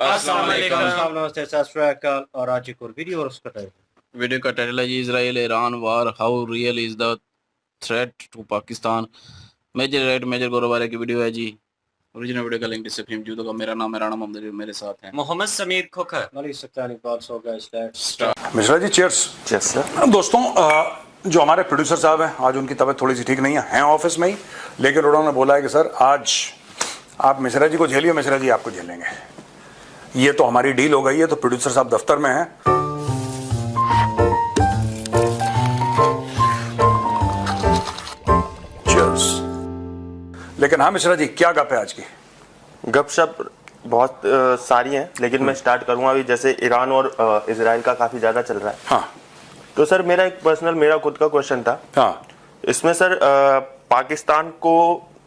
अस्सलाम वालेकुम। नमस्ते, सत श्री अकाल। और आज एक और वीडियो और उसका वीडियो का टाइटल है जी Israel Iran war how real is the threat to Pakistan. Major right major Gorware की वीडियो है जी। ओरिजिनल वीडियो का लिंक डिस्क्रिप्शन में होगा। मेरा नाम है राणा मोहम्मद, मेरे साथ हैं Mohammad Sameer Khokhar. Mishra ji, cheers. Cheers sir. दोस्तों, जो हमारे प्रोड्यूसर साहब हैं, आज उनकी तबीयत थोड़ी सी ठीक नहीं है ऑफिस में ही, लेकिन उन्होंने बोला है कि सर आज आप मिश्रा जी को झेलिए, मिश्रा जी आपको झेलेंगे। ये तो हमारी डील हो गई है। तो प्रोड्यूसर साहब दफ्तर में हैं। चीयर्स। लेकिन हाँ मिश्रा जी, क्या गप है आज की? गपशप बहुत सारी हैं, लेकिन मैं स्टार्ट करूंगा अभी। जैसे ईरान और इजराइल का काफी ज्यादा चल रहा है। हाँ। तो सर मेरा एक पर्सनल, मेरा खुद का क्वेश्चन था। हाँ। इसमें सर पाकिस्तान को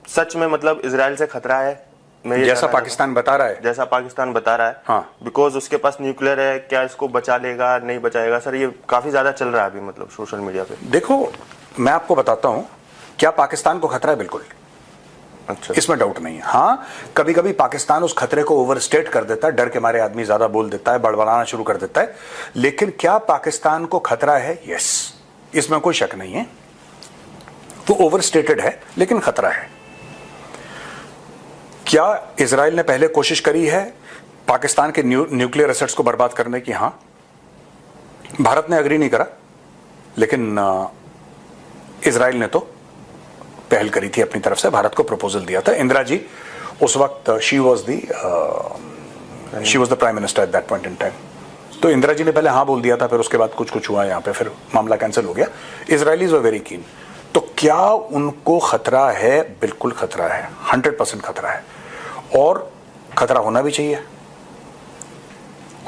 सच में मतलब इजराइल से खतरा है? जैसा पाकिस्तान बता रहा है, जैसा पाकिस्तान बता रहा है। हाँ। बिकॉज उसके पास न्यूक्लियर है, क्या इसको बचा लेगा नहीं बचाएगा? सर ये काफी ज्यादा चल रहा है अभी, मतलब सोशल मीडिया पे। देखो मैं आपको बताता हूं, क्या पाकिस्तान को खतरा है? बिल्कुल। अच्छा। इसमें डाउट नहीं है। हाँ, कभी कभी पाकिस्तान उस खतरे को ओवरस्टेट कर देता है, डर के मारे आदमी ज्यादा बोल देता है, बड़बड़ाना शुरू कर देता है। लेकिन क्या पाकिस्तान को खतरा है? यस, इसमें कोई शक नहीं है। वो ओवरस्टेटेड है लेकिन खतरा है। क्या इजराइल ने पहले कोशिश करी है पाकिस्तान के न्यूक्लियर एसेट्स को बर्बाद करने की? हां, भारत ने अग्री नहीं करा, लेकिन इजराइल ने तो पहल करी थी अपनी तरफ से, भारत को प्रपोजल दिया था। इंदिरा जी उस वक्त she was the prime minister at that point in time. तो इंदिरा जी ने पहले हाँ बोल दिया था, फिर उसके बाद कुछ हुआ यहां पे, फिर मामला कैंसिल हो गया। Israelis were very keen. तो क्या उनको खतरा है? बिल्कुल खतरा है, 100% खतरा है, और खतरा होना भी चाहिए।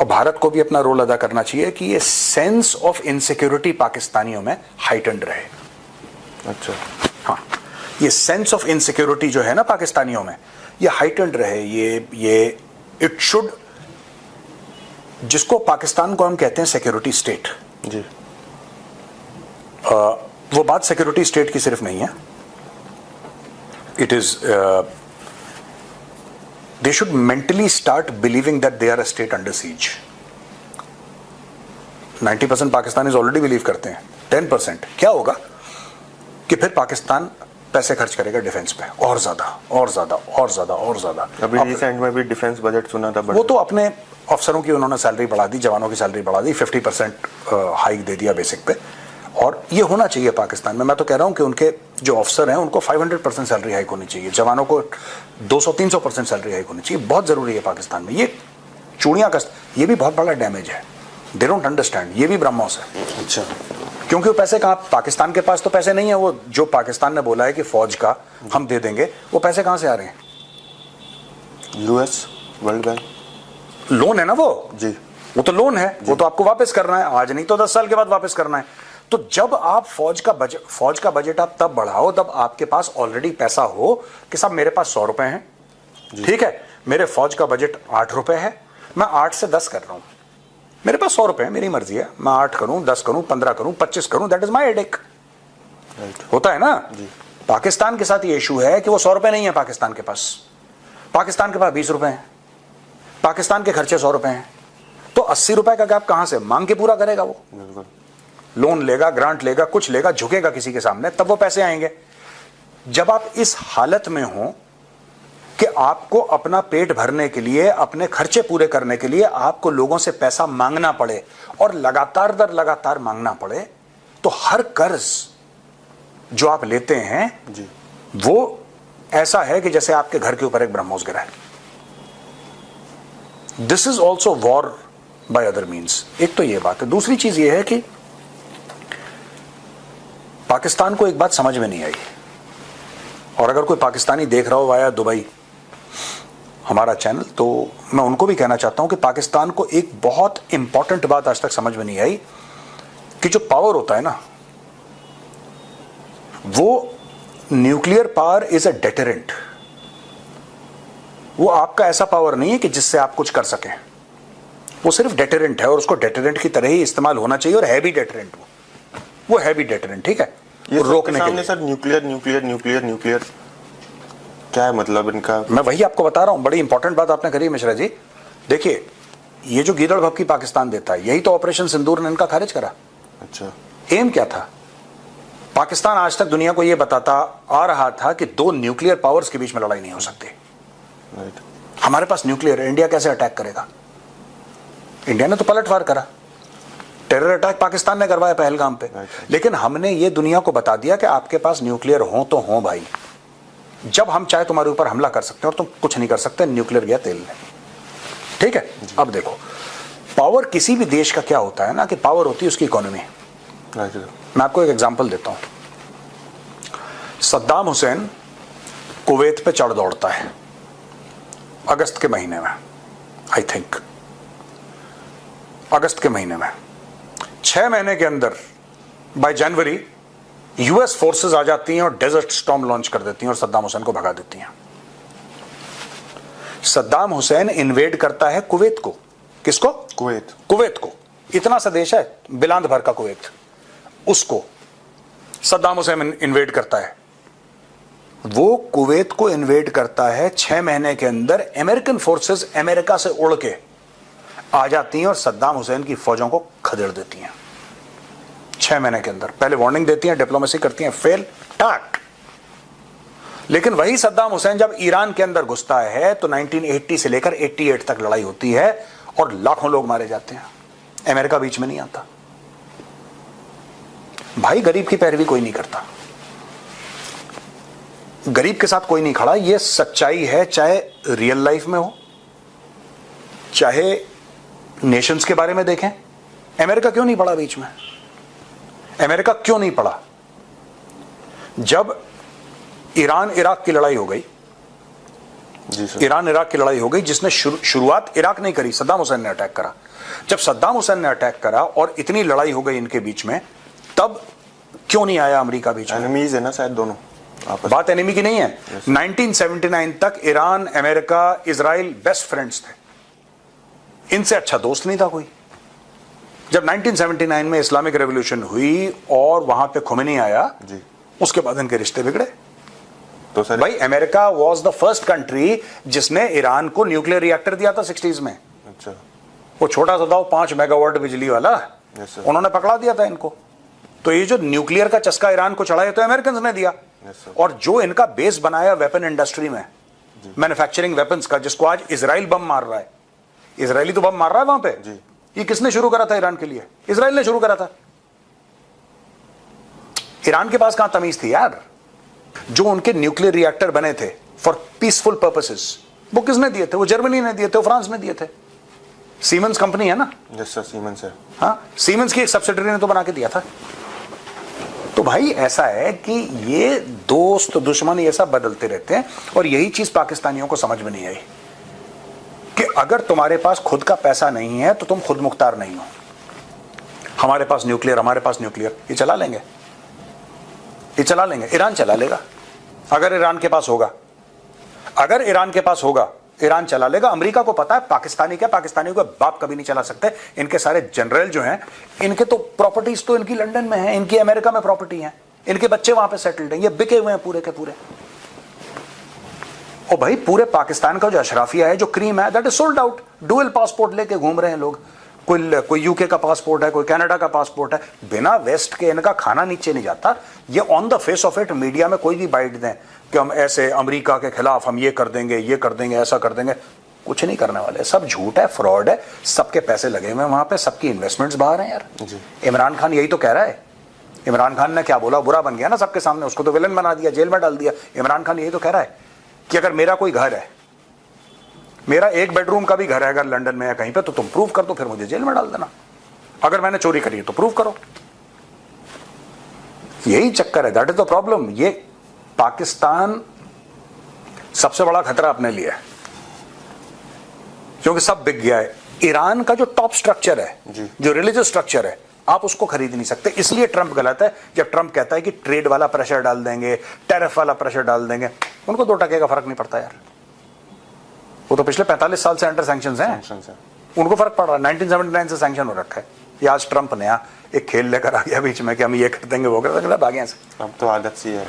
और भारत को भी अपना रोल अदा करना चाहिए कि ये सेंस ऑफ इनसिक्योरिटी पाकिस्तानियों में हाइटेंड रहे। अच्छा। हाँ, ये सेंस ऑफ इनसिक्योरिटी जो है ना पाकिस्तानियों में, ये हाइटेंड रहे। ये इट शुड, जिसको पाकिस्तान को हम कहते हैं सिक्योरिटी स्टेट जी। वो बात सिक्योरिटी स्टेट की सिर्फ नहीं है। It is they should mentally start believing that they are a state under siege. 90% Pakistanis already believe करते हैं। 10% क्या होगा कि फिर पाकिस्तान पैसे खर्च करेगा डिफेंस पे, और ज्यादा और ज्यादा और ज्यादा और ज्यादा। अभी रिसेंट में भी डिफेंस बजट सुना था, वो तो अपने अफसरों की उन्होंने सैलरी बढ़ा दी, जवानों की सैलरी बढ़ा दी, 50% हाइक दे दिया बेसिक पे। और ये होना चाहिए पाकिस्तान में। मैं तो कह रहा हूं कि उनके जो अफसर हैं उनको 500% सैलरी हाइक होनी चाहिए, जवानों को 200-300% सैलरी हाइक होनी चाहिए। बहुत जरूरी है पाकिस्तान में। ये चूड़ियां कष्ट, ये भी बहुत बड़ा डैमेज है। दे डोंट अंडरस्टैंड, ये भी ब्रह्मोस है। अच्छा। क्योंकि वो पैसे कहाँ, पाकिस्तान के पास तो पैसे नहीं है। वो जो पाकिस्तान ने बोला है कि फौज का हम दे देंगे, वो पैसे कहां से आ रहे हैं? यूएस, वर्ल्ड बैंक, लोन है ना वो जी। वो तो लोन है, वो तो आपको वापस करना है, आज नहीं तो 10 साल के बाद वापस करना है। तो जब आप फौज का बजट आप तब बढ़ाओ जब आपके पास ऑलरेडी पैसा हो कि साहब मेरे पास 100 रुपए हैं, ठीक है, मेरे फौज का बजट 8 रुपए है, मैं 8 से 10 कर रहा हूं। मेरे पास 100 रुपए है, मेरी मर्जी है, मैं 8 करूं, 10 करूं, 15 करूं, 25 करूं, दैट इज माई हेडेक। होता है ना जी। पाकिस्तान के साथ ये इशू है कि वो 100 रुपए नहीं है पाकिस्तान के पास 20 रुपए हैं, पाकिस्तान के खर्चे 100 रुपए हैं। तो 80 रुपए का गैप कहां से मांग के पूरा करेगा? वो लोन लेगा, ग्रांट लेगा, कुछ लेगा, झुकेगा किसी के सामने, तब वो पैसे आएंगे। जब आप इस हालत में हो कि आपको अपना पेट भरने के लिए, अपने खर्चे पूरे करने के लिए आपको लोगों से पैसा मांगना पड़े, और लगातार दर लगातार मांगना पड़े, तो हर कर्ज जो आप लेते हैं जी, वो ऐसा है कि जैसे आपके घर के ऊपर एक ब्रह्मोस गिरा है। This is also war by other means. एक तो ये बात है। दूसरी चीज ये है कि पाकिस्तान को एक बात समझ में नहीं आई, और अगर कोई पाकिस्तानी देख रहा हो वाया दुबई हमारा चैनल, तो मैं उनको भी कहना चाहता हूं कि पाकिस्तान को एक बहुत इंपॉर्टेंट बात आज तक समझ में नहीं आई कि जो पावर होता है ना, वो nuclear power is a deterrent. वो आपका ऐसा पावर नहीं है कि जिससे आप कुछ कर सकें, वो सिर्फ डेटरेंट है, और उसको डेटरेंट की तरह ही इस्तेमाल होना चाहिए, और है भी डेटरेंट। वो है भी डेटरेंट, ठीक है, ये रोकने के लिए। Sir nuclear nuclear nuclear nuclear क्या है मतलब इनका? मैं वही आपको बता रहा हूं, बड़ी इंपॉर्टेंट बात आपने करी मिश्रा जी। देखिए, ये जो गीदड़ भपकी पाकिस्तान देता है, यही तो ऑपरेशन सिंदूर ने इनका खारिज करा। अच्छा, एम क्या था? पाकिस्तान आज तक दुनिया को यह बताता आ रहा था कि दो न्यूक्लियर पावर्स के बीच में लड़ाई नहीं हो सकती। राइट। हमारे पास न्यूक्लियर है, इंडिया कैसे अटैक करेगा? इंडिया ने तो पलटवार करा, टेरर अटैक पाकिस्तान ने करवाया पहलगाम पे। लेकिन हमने ये दुनिया को बता दिया कि आपके पास न्यूक्लियर हो तो हो भाई, जब हम चाहे तुम्हारे ऊपर हमला कर सकते हैं और तुम कुछ नहीं कर सकते, न्यूक्लियर गया तेल में। ठीक है, अब देखो पावर किसी भी देश का क्या होता है ना, कि पावर होती है उसकी इकोनॉमी। मैं आपको एक एग्जांपल देता हूं। सद्दाम हुसैन कुवैत पे चढ़ दौड़ता है अगस्त के महीने में, आई थिंक अगस्त के महीने में। 6 महीने के अंदर बाय जनवरी यूएस फोर्सेस आ जाती हैं और डेजर्ट स्टॉर्म लॉन्च कर देती हैं और सद्दाम हुसैन को भगा देती हैं। सद्दाम हुसैन इन्वेड करता है कुवैत को। किसको? कुवैत। कुवैत को। इतना सा देश है, बिलांद भर का कुवैत, उसको सद्दाम हुसैन इन्वेड करता है। वो कुवैत को इन्वेड करता है, 6 महीने के अंदर अमेरिकन फोर्सेस अमेरिका से उड़ के आ जाती हैं और सद्दाम हुसैन की फौजों को खदेड़ देती हैं 6 महीने के अंदर। पहले वार्निंग देती हैं, डिप्लोमेसी करती हैं, फेल, टाक। लेकिन वही सद्दाम हुसैन जब ईरान के अंदर घुसता है तो 1980 से लेकर 88 तक लड़ाई होती है और लाखों लोग मारे जाते हैं, अमेरिका बीच में नहीं आता। भाई गरीब की पैरवी कोई नहीं करता, गरीब के साथ कोई नहीं खड़ा। यह सच्चाई है, चाहे रियल लाइफ में हो, चाहे नेशंस के बारे में देखें। अमेरिका क्यों नहीं पड़ा बीच में? अमेरिका क्यों नहीं पड़ा? जब ईरान इराक की लड़ाई हो गई, जी सर। ईरान इराक की लड़ाई हो गई, जिसने शुरुआत इराक नहीं करी, सद्दाम हुसैन ने अटैक करा। जब सद्दाम हुसैन ने अटैक करा और इतनी लड़ाई हो गई इनके बीच में, तब क्यों नहीं आया अमेरिका बीच में? एनिमीज है ना शायद दोनों। बात एनिमी की नहीं है। 1979 तक Iran, America, Israel best friends थे, इनसे अच्छा दोस्त नहीं था कोई। जब 1979 में इस्लामिक रेवोल्यूशन हुई और वहां पे खुमैनी आया जी, उसके बाद इनके रिश्ते बिगड़े। तो सर भाई America was the first country जिसने ईरान को न्यूक्लियर रिएक्टर दिया था 60s में। अच्छा, वो छोटा सा था, 5 मेगावाट बिजली वाला, यस सर। उन्होंने पकड़ा दिया था इनको। तो ये जो न्यूक्लियर का चस्का ईरान को चढ़ा है तो अमेरिकन ने दिया। Yes sir. और जो इनका बेस बनाया वेपन इंडस्ट्री में, मैन्युफैक्चरिंग वेपन्स का, जिसको आज इजराइल बम मार रहा है, इजरायली तो बम मार रहा है वहां पे जी। ये किसने शुरू करा था ईरान के लिए? इजराइल ने शुरू करा था। ईरान के पास कहां तमीज थी यार? जो उनके न्यूक्लियर रिएक्टर बने थे फॉर पीसफुल पर्पसेस, वो किसने दिए थे? वो जर्मनी ने दिए थे, वो फ्रांस ने दिए थे। सीमेंस कंपनी है ना? यस सर, सीमेंस है। हाँ, सीमेंस की एक सब्सिडरी ने तो बना के दिया था। तो भाई ऐसा है कि ये दोस्त दुश्मन ये सब बदलते रहते हैं और यही चीज पाकिस्तानियों को समझ में नहीं आई कि अगर तुम्हारे पास खुद का पैसा नहीं है तो तुम खुद मुख्तार नहीं हो। हमारे पास न्यूक्लियर, हमारे पास न्यूक्लियर, ये चला लेंगे, ये चला लेंगे। ईरान चला लेगा अगर ईरान के पास होगा, अगर ईरान के पास होगा ईरान चला लेगा। अमेरिका को पता है पाकिस्तानी क्या, पाकिस्तानियों का बाप कभी नहीं चला सकते। इनके सारे जनरल जो हैं, इनके तो प्रॉपर्टीज तो इनकी लंदन में है, इनकी अमेरिका में प्रॉपर्टी है, इनके बच्चे वहां पे सेटल्ड हैं, ये बिके हुए हैं पूरे के पूरे। और भाई पूरे पाकिस्तान का जो अशराफिया है, जो क्रीम है, that is sold out. Dual passport लेके घूम रहे हैं लोग, कोई यूके का पासपोर्ट है, कोई कनाडा का पासपोर्ट है। बिना वेस्ट के इनका खाना नीचे नहीं जाता। ये on the face of it media में कोई भी बाइट दें कि हम ऐसे अमेरिका के खिलाफ हम ये कर देंगे, ये कर देंगे, ऐसा कर देंगे, कुछ नहीं करने वाले। सब झूठ है, फ्रॉड है, सबके पैसे लगे हुए हैं वहां पे, सबकी इन्वेस्टमेंट्स बाहर हैं यार। इमरान खान यही तो कह रहा है। इमरान खान ने क्या बोला, बुरा बन गया ना सबके सामने, उसको तो विलन बना दिया, जेल में डाल दिया। इमरान खान यही तो कह रहा है कि अगर मेरा कोई घर है, मेरा 1 बेडरूम का भी घर है अगर लंदन में या कहीं पे, तो तुम प्रूव कर दो, फिर मुझे जेल में डाल देना। अगर मैंने चोरी करी है तो प्रूव करो। यही चक्कर है, दैट इज द प्रॉब्लम। ये पाकिस्तान सबसे बड़ा खतरा अपने लिए है क्योंकि सब बिक गया है। ईरान का जो टॉप स्ट्रक्चर है, जो रिलीजियस स्ट्रक्चर है, आप उसको खरीद नहीं सकते। इसलिए ट्रंप गलत है जब ट्रंप कहता है कि ट्रेड वाला प्रेशर डाल देंगे, टैरिफ वाला प्रेशर डाल देंगे। उनको 2 टके का फर्क नहीं पड़ता यार। वो तो पिछले 45 साल से अंडर सैंक्शंस हैं, उनको फर्क पड़ रहा है। 1979 से सैंक्शन हो रखा है। ये आज ट्रंप नया एक खेल लेकर आ गया बीच में कि हम ये कर देंगे, वो कर देंगे, भागे से। अब तो आदत सी है,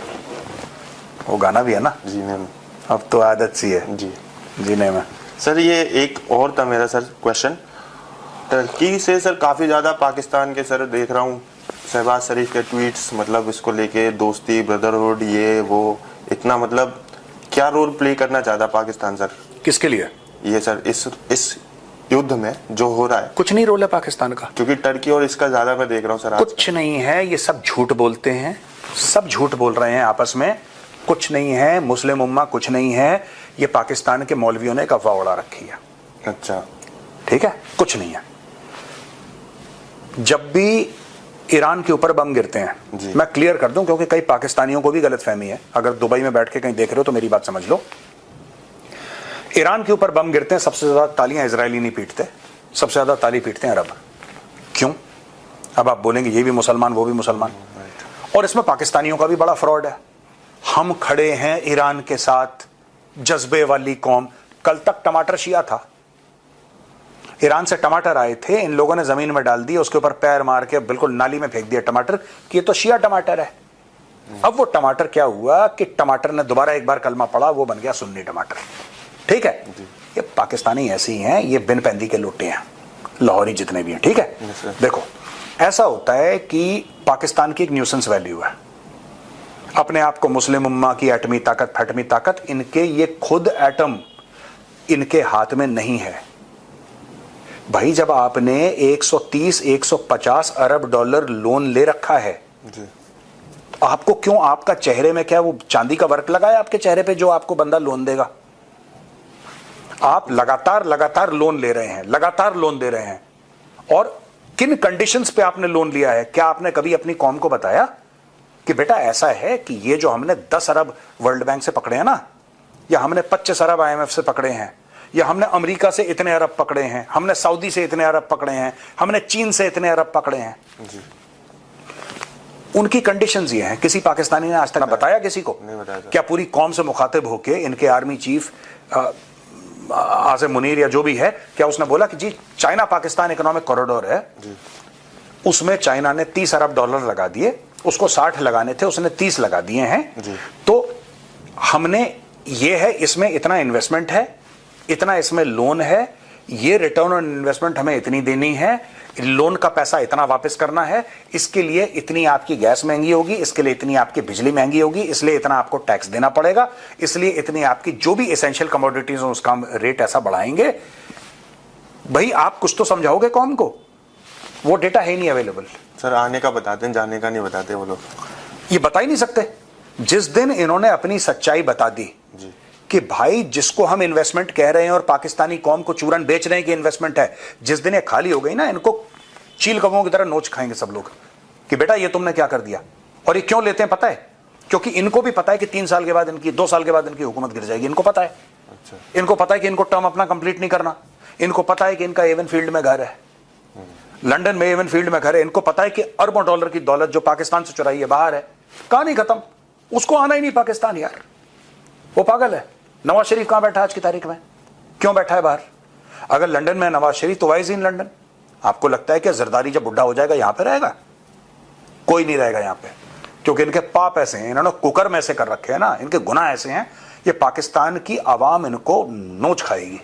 वो गाना भी है ना, जीने में अब तो आदत सी है जी, जीने में। सर ये एक और था मेरा सर क्वेश्चन, टर्की से सर काफ़ी ज़्यादा पाकिस्तान के सर देख रहा हूँ शहबाज शरीफ के ट्वीट्स, मतलब इसको लेके दोस्ती ब्रदरहुड ये वो, इतना मतलब क्या रोल प्ले करना चाहता पाकिस्तान सर? किसके लिए? ये सर इस युद्ध में जो हो रहा है। कुछ नहीं रोल है पाकिस्तान का, क्योंकि टर्की और इसका ज्यादा मैं देख रहा हूँ सर। कुछ नहीं है, ये सब झूठ बोलते हैं, सब झूठ बोल रहे हैं आपस में। कुछ नहीं है, मुस्लिम उम्मा कुछ नहीं है, ये पाकिस्तान के मौलवियों ने एक अफवाह उड़ा रखी है। अच्छा ठीक है, कुछ नहीं है। जब भी ईरान के ऊपर बम गिरते हैं, मैं क्लियर कर दूं क्योंकि कई पाकिस्तानियों को भी गलतफहमी है, अगर दुबई में बैठ के कहीं देख रहे हो तो मेरी बात समझ लो। ईरान के ऊपर बम गिरते हैं, सबसे ज्यादा तालियां इजरायली नहीं पीटते, सबसे ज्यादा ताली पीटते हैं अरब। क्यों? अब आप बोलेंगे ये भी मुसलमान वो भी मुसलमान, और इसमें पाकिस्तानियों का भी बड़ा फ्रॉड है। हम खड़े हैं ईरान के साथ, जज्बे वाली कौम। कल तक टमाटर शिया था, ईरान से टमाटर आए थे, इन लोगों ने जमीन में डाल दिए, उसके ऊपर पैर मार के बिल्कुल नाली में फेंक दिया टमाटर कि ये तो शिया टमाटर है। अब वो टमाटर क्या हुआ कि टमाटर ने दोबारा एक बार कलमा पड़ा, वो बन गया सुन्नी टमाटर। ठीक है, ये पाकिस्तानी ऐसे ही हैं, ये बिन पैंदी के लोटे हैं, लाहौरी जितने भी हैं। ठीक है, देखो ऐसा होता है कि पाकिस्तान की एक न्यूसेंस वैल्यू है, अपने आप को मुस्लिम उम्मा की एटमी ताकत फटमी ताकत, इनके ये खुद एटम इनके हाथ में नहीं है भाई। जब आपने 130-150 अरब डॉलर लोन ले रखा है जी, तो आपको क्यों, आपका चेहरे में क्या वो चांदी का वर्क लगा है आपके चेहरे पे जो आपको बंदा लोन देगा? आप लगातार लोन ले रहे हैं, लगातार लोन दे रहे हैं, और किन कंडीशंस पे आपने लोन लिया है? क्या आपने कभी अपनी कौम को बताया कि बेटा ऐसा है कि ये जो हमने 10 अरब वर्ल्ड बैंक से पकड़े हैं ना, या हमने 25 अरब IMF से पकड़े हैं, या हमने अमेरिका से इतने अरब पकड़े हैं, हमने सऊदी से इतने अरब पकड़े हैं, हमने चीन से इतने अरब पकड़े हैं जी। उनकी कंडीशंस ये हैं। किसी पाकिस्तानी ने आज तक बताया किसी को? नहीं बताया। क्या पूरी कौम से मुखातिब होके इनके आर्मी चीफ आज़म मुनीर या जो भी है, क्या उसने बोला कि जी चाइना पाकिस्तान इकोनॉमिक कॉरिडोर है जी, उसमें चाइना ने 30 अरब डॉलर लगा दिए, उसको 60 लगाने थे, उसने 30 लगा दिए हैं जी। तो हमने ये है, इसमें इतना इन्वेस्टमेंट है, इतना इसमें लोन है, ये रिटर्न ऑन इन्वेस्टमेंट हमें इतनी देनी है, लोन का पैसा इतना वापस करना है, इसके लिए इतनी आपकी गैस महंगी होगी, इसके लिए इतनी आपकी बिजली महंगी होगी, इसलिए इतना आपको टैक्स देना पड़ेगा, इसलिए इतनी आपकी जो भी एसेंशियल कमोडिटीज हो उसका रेट ऐसा बढ़ाएंगे। भाई आप कुछ तो समझाओगे कौम को? वो डेटा है नहीं अवेलेबल सर। आने का बताते हैं, जाने का नहीं बताते वो लोग, ये बता ही नहीं सकते। जिस दिन इन्होंने अपनी सच्चाई बता दी जी कि भाई जिसको हम इन्वेस्टमेंट कह रहे हैं और पाकिस्तानी कौम को चूरन बेच रहे हैं कि इन्वेस्टमेंट है, जिस दिन ये खाली हो गई ना, इनको चील कौवों की तरह नोच खाएंगे सब लोग कि बेटा ये तुमने क्या कर दिया। और ये क्यों लेते हैं पता है? क्योंकि इनको भी पता है कि 3 साल के बाद इनकी 2 साल के बाद इनकी हुकूमत गिर जाएगी, इनको पता है। अच्छा। इनको पता है कि इनको टर्म अपना कंप्लीट नहीं करना, इनको पता है कि इनका एवन फील्ड में घर है, लंदन में एवन फील्ड में घर है, इनको पता है कि अरबों डॉलर की दौलत जो पाकिस्तान से चुराई है बाहर है, कहानी खत्म, उसको आना ही नहीं पाकिस्तान। यार वो पागल है। नवाज शरीफ कहां बैठा आज की तारीख में? क्यों बैठा है बाहर? अगर लंदन में नवाज शरीफ तो वाइज इन लंदन। आपको लगता है कि जरदारी जब बुढ़ा हो जाएगा यहां पे रहेगा? कोई नहीं रहेगा यहां पे, क्योंकि इनके पाप ऐसे हैं, इन्होंने कुकर में से कर रखे हैं ना, इनके गुनाह ऐसे हैं, ये पाकिस्तान की आवाम इनको नोच खाएगी।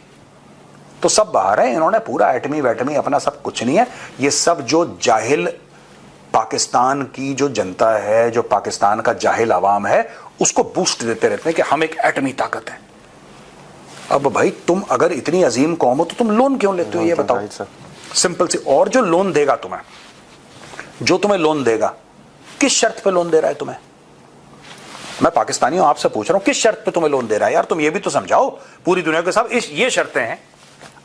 तो सब बाहर है, इन्होंने पूरा एटमी वैटमी अपना सब कुछ नहीं है। ये सब जो जाहिल पाकिस्तान की जो जनता है, जो पाकिस्तान का जाहिल आवाम है, उसको बूस्ट देते रहते हैं कि हम एक एटमी ताकत है। अब भाई तुम अगर इतनी अजीम कौम हो तो तुम लोन क्यों लेते हो ये बताओ? सिंपल सी। और जो लोन देगा तुम्हें, जो तुम्हें लोन देगा, किस शर्त पे लोन दे रहा है तुम्हें? मैं पाकिस्तानियों आपसे पूछ रहा हूं, किस शर्त पे तुम्हें लोन दे रहा है? यार तुम ये भी तो समझाओ पूरी दुनिया के साथ। ये शर्तें हैं।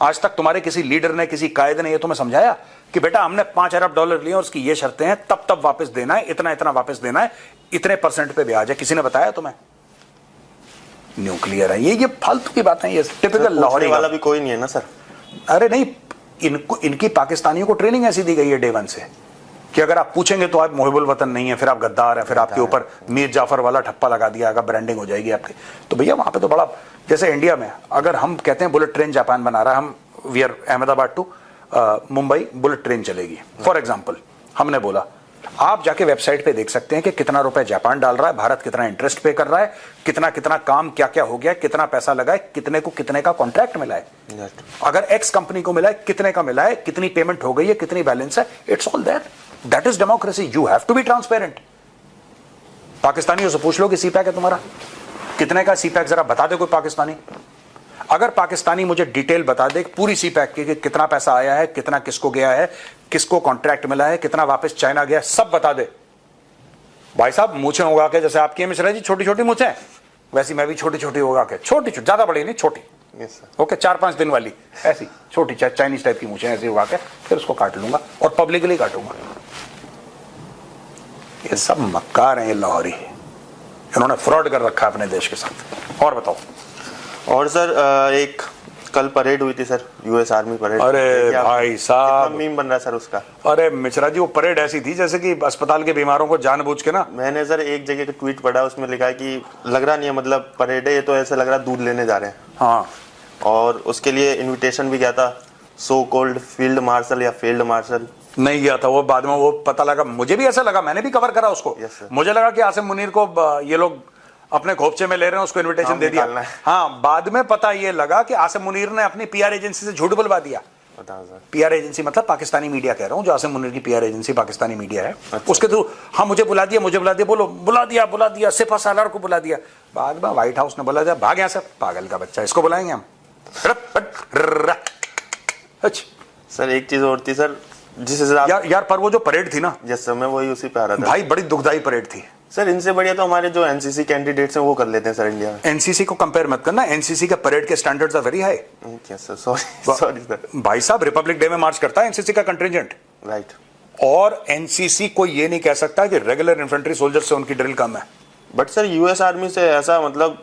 आज तक तुम्हारे किसी लीडर ने, किसी कायद ने ये तुम्हें समझाया कि बेटा हमने 5 अरब डॉलर लिए और उसकी ये शर्तें हैं, तब वापस देना है, इतना वापस देना है, इतने % पे ब्याज है? किसी ने बताया तुम्हें? न्यूक्लियर है ये फालतू की बातें, ये टिपिकल लाहौरी वाला भी कोई नहीं है ना सर। अरे नहीं, इनकी पाकिस्तानियों को ट्रेनिंग ऐसी दी गई है डे 1 से कि अगर आप पूछेंगे तो आप मुहिबुल वतन नहीं है, फिर आप गद्दार हैं, फिर आपके ऊपर मीर जाफर वाला ठप्पा लगा दिया जाएगा, ब्रांडिंग हो जाएगी आपकी। तो भैया वहां पे तो बड़ा, जैसे इंडिया में अगर हम कहते हैं बुलेट ट्रेन जापान बना रहा है, हम we are Ahmedabad to Mumbai bullet train चलेगी फॉर एग्जाम्पल, हमने बोला आप जाके वेबसाइट पे देख सकते हैं कि कितना रुपए जापान डाल रहा है, भारत कितना इंटरेस्ट पे कर रहा है, कितना कितना काम क्या क्या हो गया, कितना पैसा लगा है, कितने को कितने का कॉन्ट्रैक्ट मिला है, अगर एक्स कंपनी को मिला है कितने का मिला है, कितनी पेमेंट हो गई है, कितनी बैलेंस है, it's all there. That is democracy. You have to be transparent. पाकिस्तानियों से पूछ लो कि सीपैक है तुम्हारा कितने का, सीपैक जरा बता दे कोई पाकिस्तानी। अगर पाकिस्तानी मुझे डिटेल बता दे पूरी सीपैक की कि कितना पैसा आया है, कितना किसको गया है, किसको कॉन्ट्रैक्ट मिला है, कितना वापस चाइना गया, सब बता दे। भाई साहब मूछें उगा के, जैसे आपकी मिश्रा जी छोटी छोटी मूछें, वैसी मैं भी छोटी छोटी उगा के, छोटी छोटी, ज्यादा बड़ी नहीं, छोटी, ओके, 4-5 दिन वाली ऐसी छोटी चाइनीज टाइप की मूछें ऐसी उगा के फिर उसको काट लूंगा और पब्लिकली काटूंगा। ये सब मक्कार हैं, ये लाहौरी, इन्होंने फ्रॉड कर रखा है अपने देश के साथ। और बताओ। और सर एक कल परेड हुई थी सर, यूएस आर्मी परेड। अरे भाई साहब, मीम बन रहा है सर उसका। अरे मिश्रा जी वो परेड ऐसी थी जैसे कि अस्पताल के बीमारों को जानबूझ के ना, मैंने सर एक जगह का ट्वीट पढ़ा, उसमें लिखा है कि लग रहा नहीं है मतलब परेड है, ये तो ऐसा लग रहा है दूध लेने जा रहे हैं। हाँ, और उसके लिए इनविटेशन भी गया था, सो कॉल्ड फील्ड मार्शल या फील्ड मार्शल। नहीं गया था वो, बाद में वो पता लगा, मुझे भी ऐसा लगा, मैंने भी कवर करा उसको। Yes, sir. मुझे लगा कि आसिम मुनीर को ये लोग अपने खोपचे में ले रहे हैं, उसको इनविटेशन दे दिया। हाँ, बाद में पता ये लगा कि आसिम मुनीर ने अपनी पीआर एजेंसी से झूठ बुलवा दिया। पीआर एजेंसी मतलब पाकिस्तानी मीडिया कह रहा हूँ, जो आसिम मुनीर की पीआर एजेंसी पाकिस्तानी मीडिया है। अच्छा। उसके थ्रू हाँ मुझे बुला दिया, बोलो बुला दिया सिपा सालार को बुला दिया। बाद में व्हाइट हाउस ने बोला, भाग यहाँ से पागल का बच्चा, इसको बुलाएंगे हम। सर एक चीज और थी सर, जिस यार पर वो जो परेड थी ना, जिस समय वही उसी पे आ रहा था भाई, बड़ी दुखदाई परेड थी सर। इनसे बढ़िया तो हमारे जो एनसीसी कैंडिडेट्स हैं वो कर लेते हैं सर इंडिया में। एनसीसी को कंपेयर मत करना, एनसीसी के परेड के standards are very high. Sorry sir. भाई साहब रिपब्लिक डे में मार्च करता है एनसीसी का कंटिंजेंट, राइट। और एनसीसी को ये नहीं कह सकता कि रेगुलर इन्फेंट्री सोल्जर से उनकी ड्रिल कम है। बट सर यूएस आर्मी से ऐसा मतलब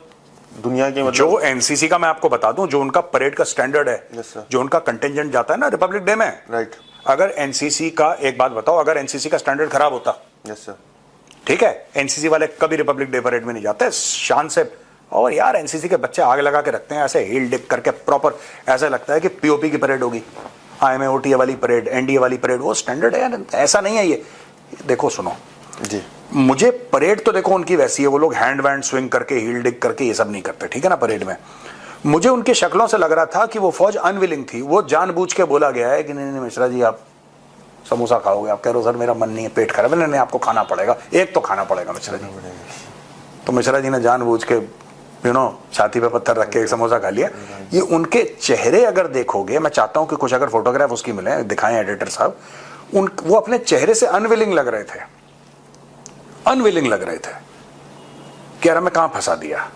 दुनिया के मतलब जो एनसीसी का मैं आपको बता दूं, जो उनका परेड का स्टैंडर्ड है, yes, जो उनका कंटिंजेंट जाता है ना रिपब्लिक डे में, राइट। अगर एनसीसी का, एक बात बताओ, अगर एनसीसी का स्टैंडर्ड खराब होता, यस सर, ठीक है, एनसीसी वाले कभी रिपब्लिक डे परेड में नहीं जाते शान से। और यार एनसीसी के बच्चे आग लगा के रखते हैं ऐसे हील डिक करके, प्रॉपर ऐसा लगता है कि पीओपी की परेड होगी, आईएमए वाली परेड, एनडीए वाली परेड, वो स्टैंडर्ड है यार, ऐसा नहीं है ये। देखो सुनो जी, मुझे परेड तो देखो उनकी वैसी है, वो लोग हैंड वैंड स्विंग करके हील डिक करके ये सब नहीं करते, ठीक है ना। परेड में मुझे उनकी शक्लों से लग रहा था कि वो फौज अनविलिंग थी, वो जानबूझ के बोला गया है कि नहीं मिश्रा जी आप समोसा खाओगे, आप कह रहे हो सर मेरा मन नहीं है, पेट खराब है, नहीं आपको खाना पड़ेगा, एक तो खाना पड़ेगा मिश्रा जी। तो मिश्रा जी ने जानबूझ के छाती पे पत्थर रख के एक समोसा खा लिया। ये उनके चेहरे अगर देखोगे, मैं चाहता हूं कि कुछ अगर फोटोग्राफ उसकी मिले, दिखाएं एडिटर साहब, वो अपने चेहरे से अनविलिंग लग रहे थे, अनविलिंग लग रहे थे कि यार मैं कहां फंसा दिया,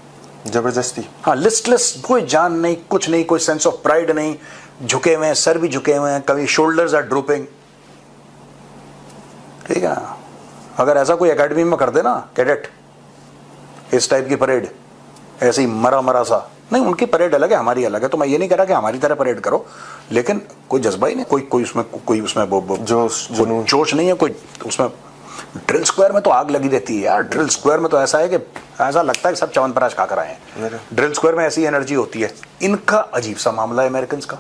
जबरदस्ती। हाँ, लिस्टलेस, कोई जान नहीं, कुछ नहीं, कोई सेंस ऑफ प्राइड नहीं, झुके हुए हैं, सर भी झुके हुए हैं, कभी शोल्डर्स आर ड्रूपिंग, ठीक है। अगर ऐसा कोई एकेडमी में कर दे ना कैडेट, इस टाइप की परेड, ऐसे ही मरा सा, नहीं उनकी परेड अलग है, हमारी अलग है, तो मैं ये नहीं कह रहा कि हमारी तरह परेड करो, लेकिन कोई जज्बा ही नहीं, कोई उसमें जोश नहीं है, कोई उसमें। ड्रिल स्क्वायर में तो आग लगी रहती है यार, ड्रिल स्क्वायर में तो ऐसा है कि ऐसा लगता है कि सब च्यवनप्राश खाकर आए हैं। ड्रिल स्क्वायर में ऐसी एनर्जी होती है। इनका अजीब सा मामला है अमेरिकन का,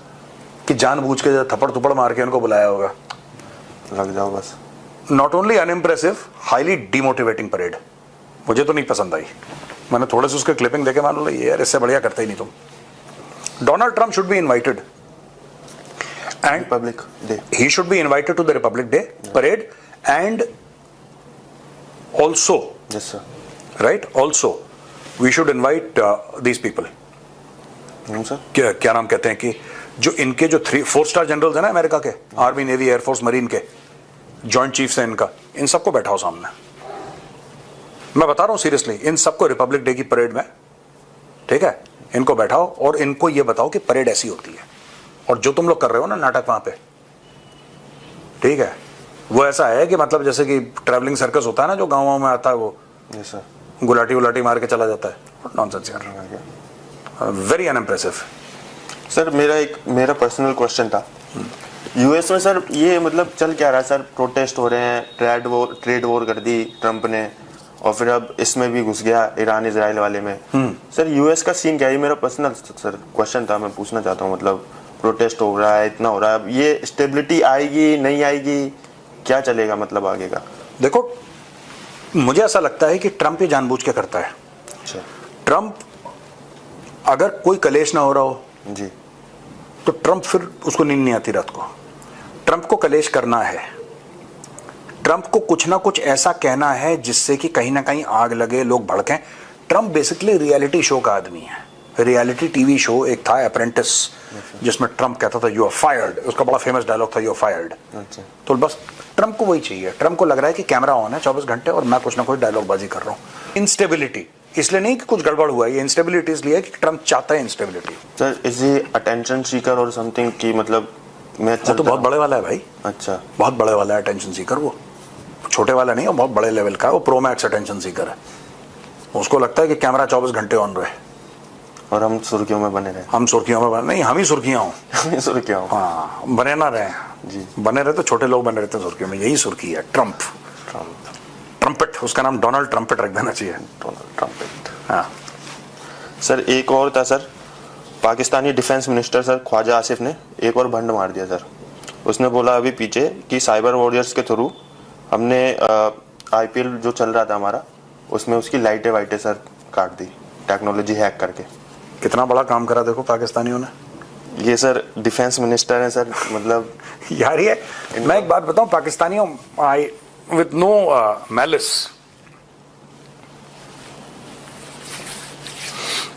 कि जानबूझ के थप्पड़ थुपड़ मार के उनको बुलाया होगा, लग जाओ बस। Not only unimpressive, highly demotivating parade, मुझे तो नहीं पसंद आई। मैंने थोड़े से उसके क्लिपिंग देखे, मान लो यार इससे बढ़िया करते ही नहीं तुम। Donald Trump should be invited and Republic Day, he should be invited to the Republic Day parade, and also, yes sir, right, also we should invite these people. sir, क्या नाम कहते हैं कि जो इनके जो 4 स्टार जनरल्स हैं ना अमेरिका के, आर्मी, नेवी, एयरफोर्स, मरीन के जॉइंट चीफ्स हैं इनका, इन सबको बैठाओ सामने। मैं बता रहा हूं सीरियसली, इन सबको रिपब्लिक डे की परेड में, ठीक है, इनको बैठाओ और इनको ये बताओ कि परेड ऐसी होती है, और जो तुम लोग कर रहे हो ना नाटक वहां पे, ठीक है, वो ऐसा है कि मतलब जैसे कि ट्रैवलिंग सर्कस होता है ना जो गाँव में आता है, वो yes sir, गुलाटी मार के चला जाता है, नॉनसेंस यार, वेरी अनइम्प्रेसिव। सर मेरा पर्सनल क्वेश्चन था, यूएस में सर ये मतलब चल क्या रहा है सर, प्रोटेस्ट हो रहे हैं, ट्रेड वॉर कर दी ट्रम्प ने, और फिर अब इसमें भी घुस गया ईरान इजराइल वाले में। सर यूएस का सीन क्या है, मेरा पर्सनल सर क्वेश्चन था, मैं पूछना चाहता हूँ, मतलब प्रोटेस्ट हो रहा है, इतना हो रहा है, अब ये स्टेबिलिटी आएगी नहीं आएगी, क्या चलेगा मतलब आगे का? देखो, मुझे ऐसा लगता है कि ट्रंप ये जानबूझ के करता है। अच्छा ट्रंप, अगर कोई कलेश ना हो रहा हो जी, तो ट्रंप फिर उसको नींद नहीं आती रात को। ट्रंप को कलेश करना है, ट्रंप को कुछ ना कुछ ऐसा कहना है जिससे कि कहीं ना कहीं आग लगे, लोग भड़कें। ट्रंप बेसिकली रियलिटी शो का आदमी है। रियलिटी टीवी शो एक था अप्रेंटिस, जिसमें ट्रंप कहता था यू आर फायर्ड, उसका बड़ा फेमस डायलॉग था यू आर फायर्ड। अच्छा तो बस ट्रंप को वही चाहिए। ट्रंप को लग रहा है कि कैमरा ऑन है 24 घंटे और मैं कुछ ना कुछ डायलॉग बाजी कर रहा हूँ। इंस्टेबिलिटी इसलिए नहीं कि कुछ गड़बड़ हुआ है, ये इंस्टेबिलिटी इसलिए है कि ट्रंप चाहता है instability. Sir, is he attention seeker और समथिंग की, मतलब मैं वो तो बहुत बड़े वाला है भाई। अच्छा, बहुत बड़े वाला है अटेंशन सीकर, वो छोटे वाला नहीं है, बहुत बड़े लेवल का है। वो प्रो मैक्स अटेंशन सीकर है। उसको लगता है कि कैमरा 24 घंटे ऑन रहे और हम सुर्खियों में बने रहे। हम सुर्खियों में बने, नहीं हम ही सुर्खियां हों। सुर्खियों में। हाँ, बने ना रहे जी। बने रहे तो छोटे लोग बने रहते हैं सुर्खियों में। यही सुर्खी है ट्रंप। ट्रम्पेट, उसका नाम डोनाल्ड ट्रम्पेट रख देना चाहिए। Donald trumpet. हाँ सर, एक और था sir, Pakistani defence minister sir Khawaja Asif ने एक और भंड मार दिया सर। उसने बोला अभी पीछे कि साइबर वॉरियर्स के थ्रू हमने आईपीएल जो चल रहा था हमारा, उसमें उसकी लाइटें वाइटें सर काट दी, टेक्नोलॉजी हैक करके। कितना बड़ा काम करा देखो पाकिस्तानियों ने। ये सर डिफेंस मिनिस्टर है सर, मतलब यार ये मैं एक बात बताऊं, पाकिस्तानियों, I with no malice,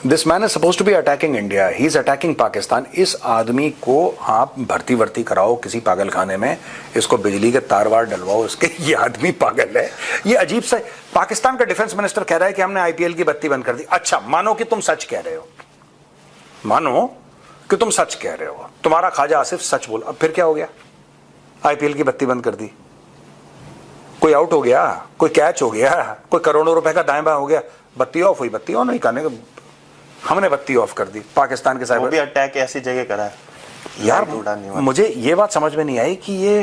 this man is supposed to be attacking India, he is attacking Pakistan. इस आदमी को आप भर्ती वर्ती कराओ किसी पागल खाने में, इसको बिजली के तार वार डलवाओ इसके, ये आदमी पागल है। ये अजीब सा। पाकिस्तान का डिफेंस मिनिस्टर कह रहा है कि हमने आईपीएल की बत्ती बंद कर दी। अच्छा, मानो कि तुम सच कह रहे हो, मानो कि तुम सच कह रहे हो, तुम्हारा ख्वाजा आसिफ सच बोला, अब फिर क्या हो गया? आईपीएल की बत्ती बंद कर दी, कोई आउट हो गया, कोई कैच हो गया, कोई करोड़ों रुपए का दाएं बाएं हो गया, बत्ती ऑफ हुई, बत्ती ऑन नहीं करने, हमने बत्ती ऑफ कर दी। पाकिस्तान के वो साइबर भी अटैक ऐसी जगह करा है यार। उड़ाने वाला। मुझे ये बात समझ में नहीं आई कि ये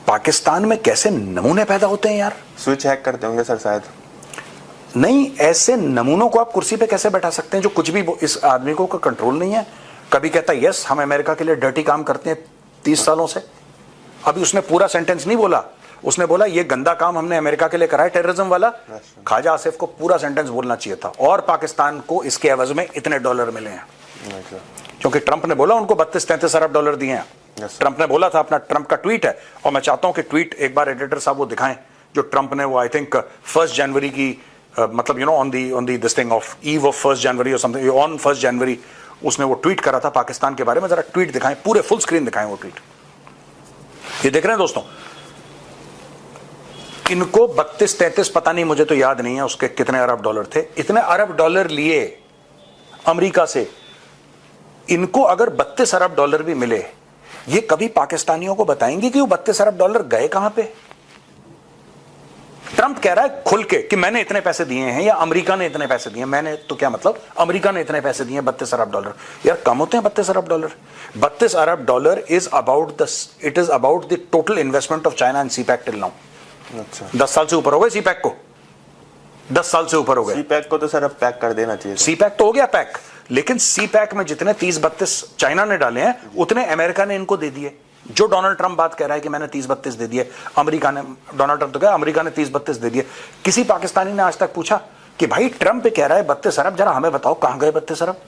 पाकिस्तान में कैसे नमूने पैदा होते हैं यार। स्विच हैक करते होंगे सर शायद। नहीं, ऐसे नमूनों को आप कुर्सी पे कैसे बैठा सकते हैं जो कुछ भी, इस आदमी को कंट्रोल नहीं है। कभी कहता है यस हम अमेरिका के लिए डर्टी काम करते हैं 30 सालों से। अभी उसने पूरा सेंटेंस नहीं बोला, उसने बोला ये गंदा काम हमने अमेरिका के लिए करा है, टेररिज्म वाला। ख्वाजा आसिफ को पूरा सेंटेंस बोलना चाहिए था। और पाकिस्तान को इसके एवज में इतने डॉलर मिले हैं, क्योंकि ट्रंप ने बोला उनको 32-33 अरब डॉलर दिए हैं। ट्रंप ने बोला था, अपना ट्रंप का ट्वीट है, और मैं चाहता हूं कि ट्वीट एक बार एडिटर साहब वो दिखाएं जो ट्रंप ने, वो आई थिंक 1 जनवरी की, मतलब you know on the this thing of eve of 1 जनवरी और समथिंग, ऑन 1 जनवरी उसने वो ट्वीट करा था पाकिस्तान के बारे में। जरा ट्वीट दिखाएं, पूरे फुल स्क्रीन दिखाएं वो ट्वीट। ये देख रहे हैं दोस्तों, इनको 32-33 पता नहीं, मुझे तो याद नहीं है उसके कितने अरब डॉलर थे। इतने अरब डॉलर लिए अमेरिका से। इनको अगर 32 अरब डॉलर भी मिले, ये कभी पाकिस्तानियों को बताएंगे कि वो 32 अरब डॉलर गए कहां पे? ट्रंप कह रहा है खुल के कि मैंने इतने पैसे दिए हैं, या अमेरिका ने इतने पैसे दिए। मैंने तो क्या मतलब, अमेरिका ने इतने पैसे दिए 32 अरब डॉलर। यार कम होते हैं 32 अरब डॉलर। 32 अरब dollar is about it is about the total investment of China and CPEC till now. अच्छा, 10 साल से ऊपर हो गए सीपैक को, 10 साल से ऊपर हो गए। सीपैक को तो सर अब पैक कर देना चाहिए। सीपैक तो हो गया पैक, लेकिन सीपैक में जितने 30-32 चाइना ने डाले हैं, उतने अमेरिका ने इनको दे दिए। जो डोनाल्ड ट्रंप बात कह रहा है कि मैंने 30-32 दे दिए, अमेरिका ने, डोनाल्ड ट्रंप तो कहा अमेरिका ने 30-32 दे दिए। किसी पाकिस्तानी ने आज तक पूछा कि भाई ट्रंप कह रहा है 32 अरब, जरा हमें बताओ कहां गए 32 अरब?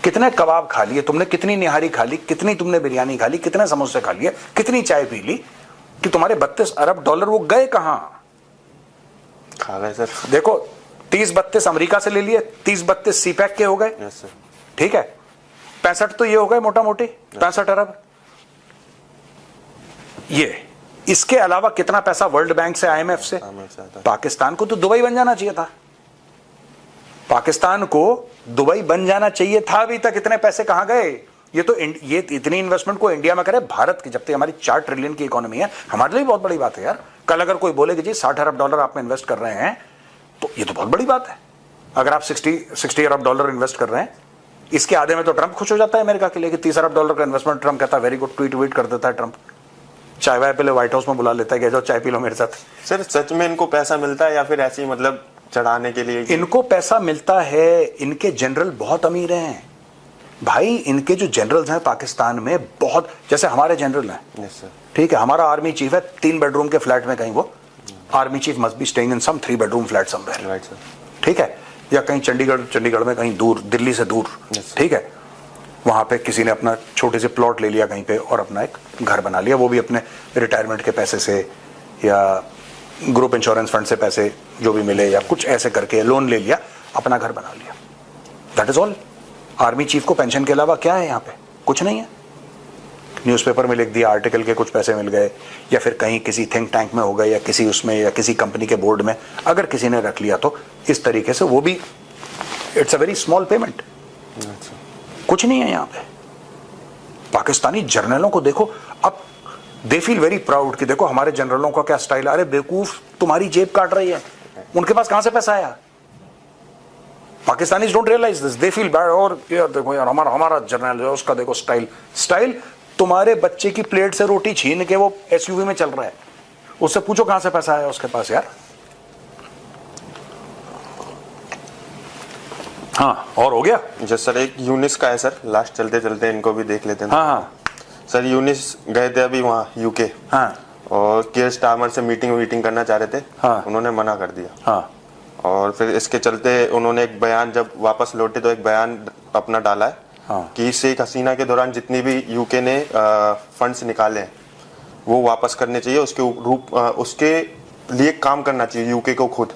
कितने कबाब खा लिए तुमने, कितनी निहारी खा ली, कितनी तुमने बिरयानी खा ली, कितने समोसे खा लिए, कितनी चाय पी ली, कि तुम्हारे 32 अरब डॉलर वो गए कहां? खा गए सर। देखो 30-32 अमेरिका से ले लिए, 30-32 सीपैक के हो गए, यस सर। ठीक है, 65 तो ये हो गए मोटा मोटी, 65 अरब ये। इसके अलावा कितना पैसा वर्ल्ड बैंक से, आईएमएफ से? पाकिस्तान को तो दुबई बन जाना चाहिए था। पाकिस्तान को दुबई बन जाना चाहिए था। अभी तक इतने पैसे कहां गए? ये तो ये इतनी इन्वेस्टमेंट को इंडिया में करे, भारत की, जब तक हमारी 4 ट्रिलियन की इकोनॉमी है, हमारे लिए बहुत बड़ी बात है यार। कल अगर कोई बोले कि जी 60 अरब डॉलर आप में इन्वेस्ट कर रहे हैं, तो ये तो बहुत बड़ी बात है। अगर आप 60 अरब डॉलर इन्वेस्ट कर रहे हैं, इसके आधे में तो ट्रंप खुश हो जाता है अमेरिका के लिए कि 30 अरब डॉलर का इन्वेस्टमेंट। ट्रंप कहता है वेरी गुड, ट्वीट वीट कर देता है ट्रंप, चाय वाय पहले व्हाइट हाउस में बुला लेता है कि जाओ चाय पी लो मेरे साथ। सर सच में इनको पैसा मिलता है या फिर ऐसे ही मतलब चढ़ाने के लिए? इनको पैसा मिलता है, इनके जनरल बहुत अमीर हैं, भाई इनके जो जनरल्स हैं पाकिस्तान में बहुत, जैसे हमारे जनरल हैं, यस सर, ठीक है, हमारा आर्मी चीफ है 3 बेडरूम के फ्लैट में कहीं, वो army chief must be staying in some 3 bedroom flat somewhere, right sir, ठीक है, या कहीं चंडीगढ़ में कहीं दूर, दिल्ली से दूर, Yes. ठीक है, वहां पे किसी ने अपना छोटे से प्लॉट ले लिया कहीं पे और अपना एक घर बना लिया, वो भी अपने रिटायरमेंट के पैसे से या ग्रुप इंश्योरेंस फंड से पैसे जो भी मिले या कुछ ऐसे करके लोन ले लिया, अपना घर बना लिया, that is all. Army chief को पेंशन के अलावा क्या है यहाँ पे? कुछ नहीं है। न्यूज़पेपर में लिख दिया, आर्टिकल के कुछ पैसे मिल गए, या फिर कहीं किसी थिंक टैंक में हो गए, या किसी उसमें, या किसी कंपनी के बोर्ड में अगर किसी ने रख लिया तो इस तरीके से, वो भी it's a very small payment, कुछ नहीं है यहाँ पे। पाकिस्तानी जर्नलों को देखो, अब दे फील वेरी प्राउड कि देखो हमारे जनरलों का क्या स्टाइल। अरे बेवकूफ, तुम्हारी जेब काट रही है, उनके पास कहां से पैसा आया? Pakistanis don't realise this, they feel bad, और यार देखो यार हमारा जर्नल जो है उसका देखो स्टाइल तुम्हारे बच्चे की प्लेट से रोटी छीन के वो एसयूवी में चल रहा है, उससे पूछो कहां से पैसा आया उसके पास यार। हाँ, और हो गया? जस्ट सर एक यूनिस का है सर, लास्ट चलते चलते इनको भी देख लेते हैं। हाँ हाँ सर यूनिस गए थे अभी वहाँ यूके, हाँ और केयर स्टारमर से मीटिंग करना चाह रहे थे, हाँ। उन्होंने मना कर दिया, हाँ और फिर इसके चलते उन्होंने एक बयान, जब वापस लौटे तो एक बयान अपना डाला है, हाँ। कि शेख हसीना के दौरान जितनी भी यूके ने फंड्स निकाले हैं वो वापस करने चाहिए, उसके लिए काम करना चाहिए यूके को खुद।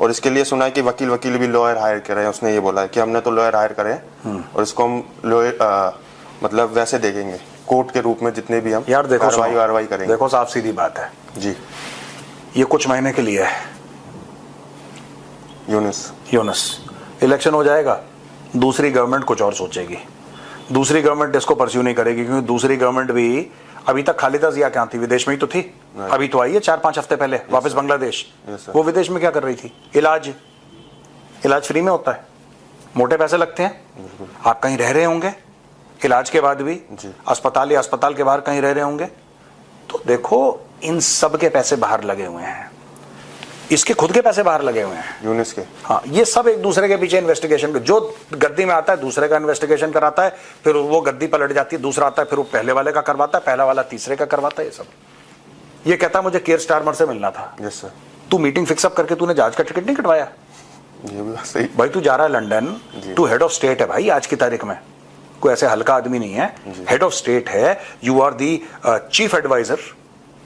और इसके लिए सुना है कि वकील भी लॉयर हायर करे हैं, उसने ये बोला है कि हमने तो लॉयर हायर करे हैं और इसको हम लॉयर मतलब वैसे देखेंगे कोर्ट के रूप में, जितने भी हम यार देखो, कार्रवाई करेंगे। देखो साफ सीधी बात है जी, ये कुछ महीने के लिए है। यूनुस इलेक्शन हो जाएगा, दूसरी गवर्नमेंट कुछ और सोचेगी, दूसरी गवर्नमेंट इसको परस्यू नहीं करेगी, क्योंकि दूसरी गवर्नमेंट भी अभी तक खालिदा जिया क्या थी, विदेश में ही तो थी, अभी तो आई है 4-5 हफ्ते पहले वापस बांग्लादेश। वो विदेश में क्या कर रही थी? इलाज फ्री में होता है, मोटे पैसे लगते हैं, आप कहीं रह रहे होंगे इलाज के बाद भी, अस्पताल या अस्पताल के बाहर कहीं रह रहे होंगे, तो देखो इन सब के पैसे बाहर लगे हुए हैं, इसके खुद के पैसे बाहर लगे हुए हैं यूनिस के। हाँ, ये सब एक दूसरे के पीछे इन्वेस्टिगेशन, जो गद्दी में आता है दूसरे का इन्वेस्टिगेशन कराता है, फिर वो गद्दी पलट जाती है, दूसरा आता है, फिर वो पहले वाले का करवाता है, पहला वाला तीसरे का करवाता है। ये सब ये कहता मुझे केयर स्टारमर से मिलना था। Yes sir. तू मीटिंग फिक्सअप करके तूने जहाज का टिकट नहीं कटवाया? ये भी सही भाई तू जा रहा है लंदन, तू हेड ऑफ स्टेट है भाई, आज की तारीख में कोई ऐसे हल्का आदमी नहीं है, हेड ऑफ स्टेट है, you are the chief advisor